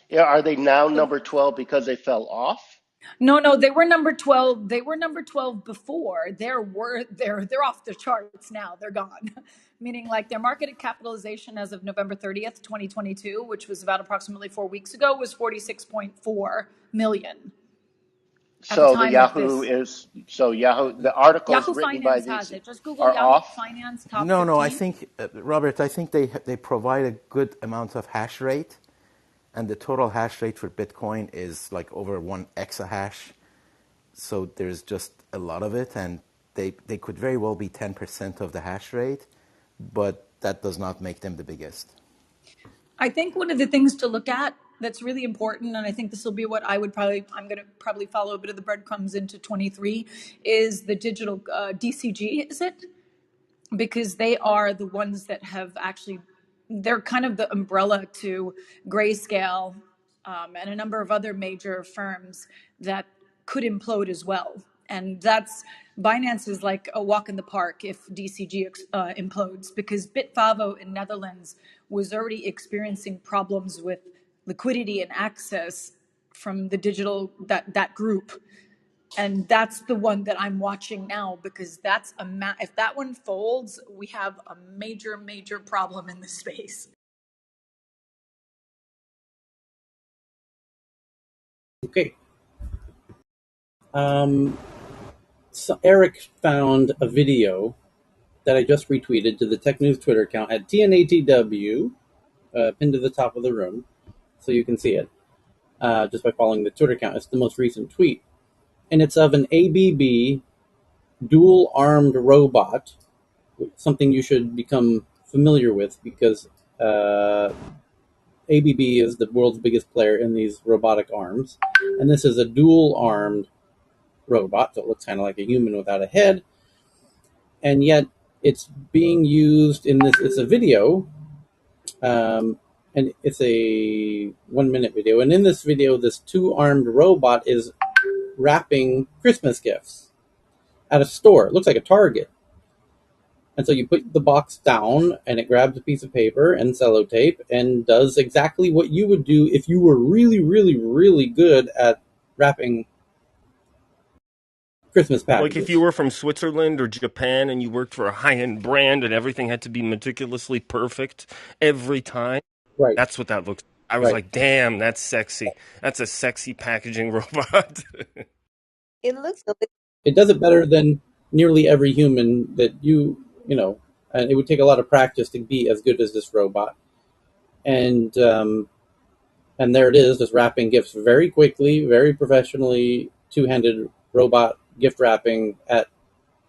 Yeah, are they now So number 12 because they fell off? no, they were number 12. They were number 12 before. They're off the charts now. They're gone. Meaning like their market capitalization as of November 30th, 2022, which was about approximately 4 weeks ago, was 46.4 million at the So the time of Yahoo this. is so Yahoo. The articles Yahoo written by Finance has these it. Just Google are Yahoo off. Finance top No, I 15. think Robert. I think they provide a good amount of hash rate, and the total hash rate for Bitcoin is like over 1 exahash. So there's just a lot of it, and they could very well be 10% of the hash rate, but that does not make them the biggest. I think one of the things to look at that's really important, and I think this will be what I'm going to probably follow a bit of the breadcrumbs into 23, is the digital DCG, is it? Because they are the ones that have actually, they're kind of the umbrella to Grayscale and a number of other major firms that could implode as well. And that's, Binance is like a walk in the park if DCG implodes, because Bitfavo in Netherlands was already experiencing problems with liquidity and access from the digital, that group. And that's the one that I'm watching now, because that's if that one folds, we have a major problem in this space. Okay. So Eric found a video that I just retweeted to the Tech News Twitter account at TNATW, pinned to the top of the room, so you can see it just by following the Twitter account. It's the most recent tweet, and it's of an ABB dual-armed robot, something you should become familiar with because ABB is the world's biggest player in these robotic arms, and this is a dual-armed robot, so it looks kind of like a human without a head, and yet it's being used in this. It's a video, and it's a 1 minute video, and in this video, this two-armed robot is wrapping Christmas gifts at a store. It looks like a Target. And so you put the box down, and it grabs a piece of paper and sellotape and does exactly what you would do if you were really good at wrapping Christmas Like if you packages. were from Switzerland or Japan and you worked for a high-end brand and everything had to be meticulously perfect every time. Right, That's what that looks like. I was right. like, damn, that's sexy. That's a sexy packaging robot. It looks a little. It does it better than nearly every human that you know, and it would take a lot of practice to be as good as this robot. And there it is, just wrapping gifts very quickly, very professionally, two-handed robot gift wrapping at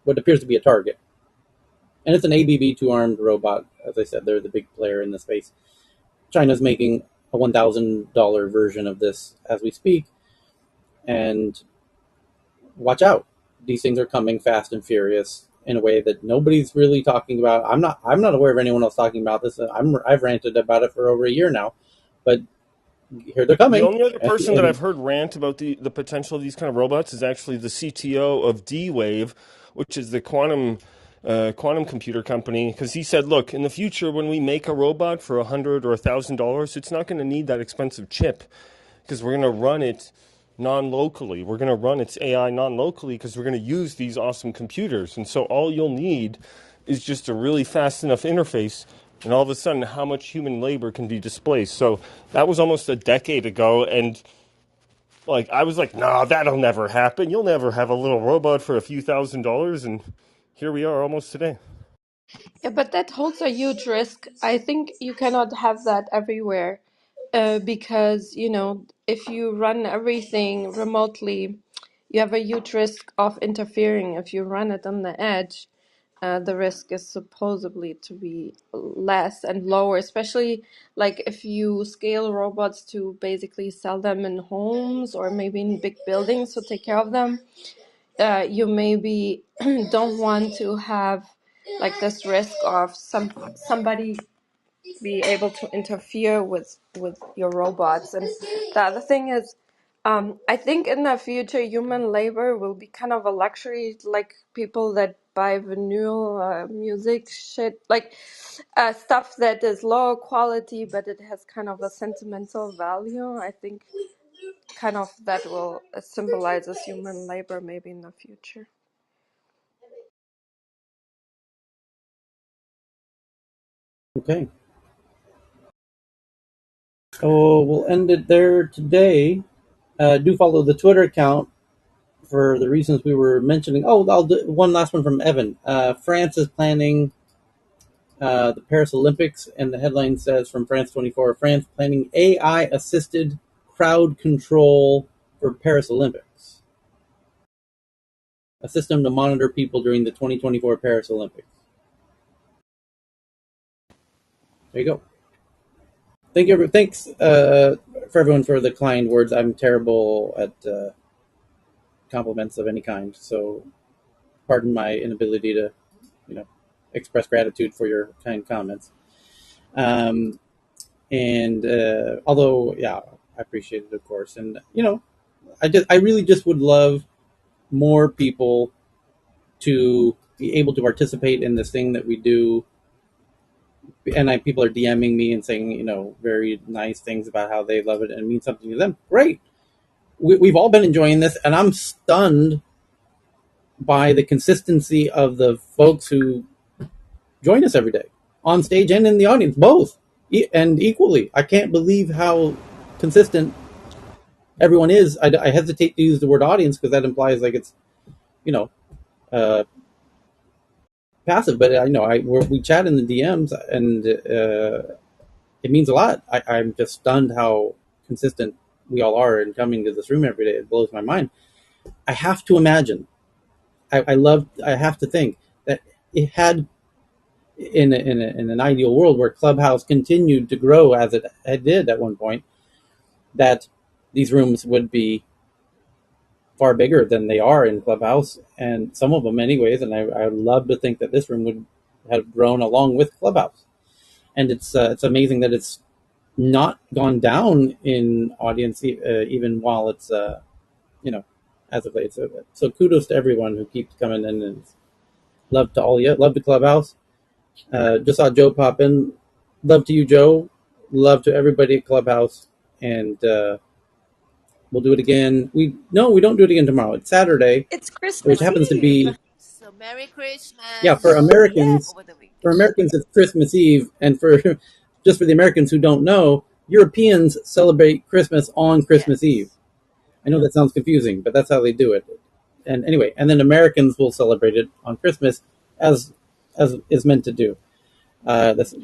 what appears to be a Target. And it's an ABB two-armed robot. As I said, they're the big player in the space. China's making a $1,000 version of this as we speak. And watch out. These things are coming fast and furious in a way that nobody's really talking about. I'm not aware of anyone else talking about this. I've ranted about it for over a year now, but here they're The coming. only other person that And I've heard rant about the potential of these kind of robots is actually the CTO of D-Wave, which is the quantum computer company, because he said, look, in the future when we make a robot for $100 or $1,000, it's not going to need that expensive chip because we're going to run it non-locally. We're going to run its AI non-locally because we're going to use these awesome computers. And so all you'll need is just a really fast enough interface, and all of a sudden how much human labor can be displaced. So that was almost a decade ago, and like I was like, nah, that'll never happen. You'll never have a little robot for a few $1,000s, and here we are almost today. Yeah, but that holds a huge risk. I think you cannot have that everywhere, because, if you run everything remotely, you have a huge risk of interfering. If you run it on the edge, the risk is supposedly to be less and lower, especially like if you scale robots to basically sell them in homes or maybe in big buildings to take care of them. You maybe don't want to have like this risk of somebody be able to interfere with your robots. And the other thing is, I think in the future human labor will be kind of a luxury, like people that buy vinyl music shit, like stuff that is low quality but it has kind of a sentimental value. I think kind of that will symbolize as human labor maybe in the future. okay. So we'll end it there today. Do follow the Twitter account for the reasons we were mentioning. Oh, I'll do one last one from Evan. France is planning the Paris Olympics, and the headline says from France 24, France planning AI assisted crowd control for Paris Olympics. A system to monitor people during the 2024 Paris Olympics. There you go. Thanks for everyone for the kind words. I'm terrible at compliments of any kind, so pardon my inability to, you know, express gratitude for your kind comments. Um, and although, yeah, I appreciate it, of course. And I really just would love more people to be able to participate in this thing that we do. And people are DMing me and saying, very nice things about how they love it and it means something to them. Great. We've all been enjoying this, and I'm stunned by the consistency of the folks who join us every day on stage and in the audience, both and equally. I can't believe how consistent everyone is. I hesitate to use the word audience because that implies like it's, you know, uh, passive. But I know we chat in the DMs, and it means a lot. I'm just stunned how consistent we all are in coming to this room every day. It blows my mind. I have to imagine. I have to think that it had in an ideal world where Clubhouse continued to grow as it did at one point, that these rooms would be far bigger than they are in Clubhouse, and some of them, anyways. And I would love to think that this room would have grown along with Clubhouse. And it's amazing that it's not gone down in audience, even while it's as of late. So kudos to everyone who keeps coming in, and love to all you. Love the Clubhouse. Just saw Joe pop in. Love to you, Joe. Love to everybody at Clubhouse, and we'll do it again. We don't do it again tomorrow. It's Saturday, It's which Christmas happens to Eve. be, So Merry yeah, Christmas for Americans. over the week. For Americans, it's Christmas Eve, and for just for the Americans who don't know, Europeans celebrate Christmas on Christmas Eve. Yes. I know that sounds confusing, but that's how they do it. And anyway, and then Americans will celebrate it on Christmas, as is meant to do. That's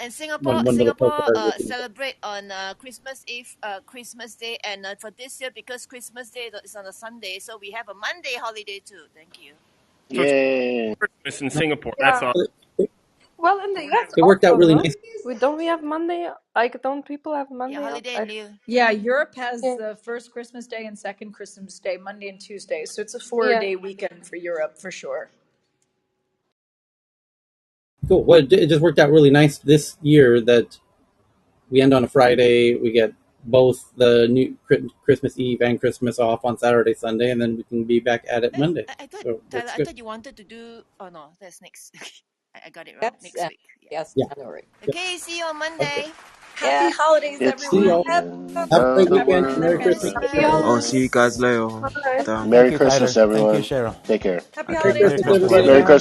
And Singapore, one little poke of our routine. celebrate on Christmas Eve, Christmas Day, and for this year because Christmas Day is on a Sunday, so we have a Monday holiday too. Thank you. So it's Yay. Christmas in Singapore. That's Yeah. all. It, Well, in the US it worked out also, really no? nice. Don't we have Monday? Like, don't people have Yeah, Monday off? holiday and live. Yeah, Europe has Yeah. the first Christmas day and second Christmas day, Monday and Tuesday. So it's a Yeah. 4-day weekend for Europe for sure. Cool. Well, it just worked out really nice this year that we end on a Friday. We get both the new Christmas Eve and Christmas off on Saturday, Sunday, and then we can be back at it Eh, Monday. I thought, So it Tyler, works I good. thought you wanted to do. Oh no, that's next. I got it wrong. Yes, Next week. Yeah. yes, Yeah. January. Yep. Okay. See you on Okay. Monday. Happy Yeah. holidays, It's See everyone. the y'all. end Have a of great the Happy weekend. Merry Merry world. Christmas, Happy everybody. I'll see you guys Christmas. later. holidays. Done. Merry Thank you, Christmas, Tyler. Thank you, everyone. Cheryl. Take care. Happy Merry holidays. Merry Christmas, Christmas. everybody. Merry Bye. Christmas.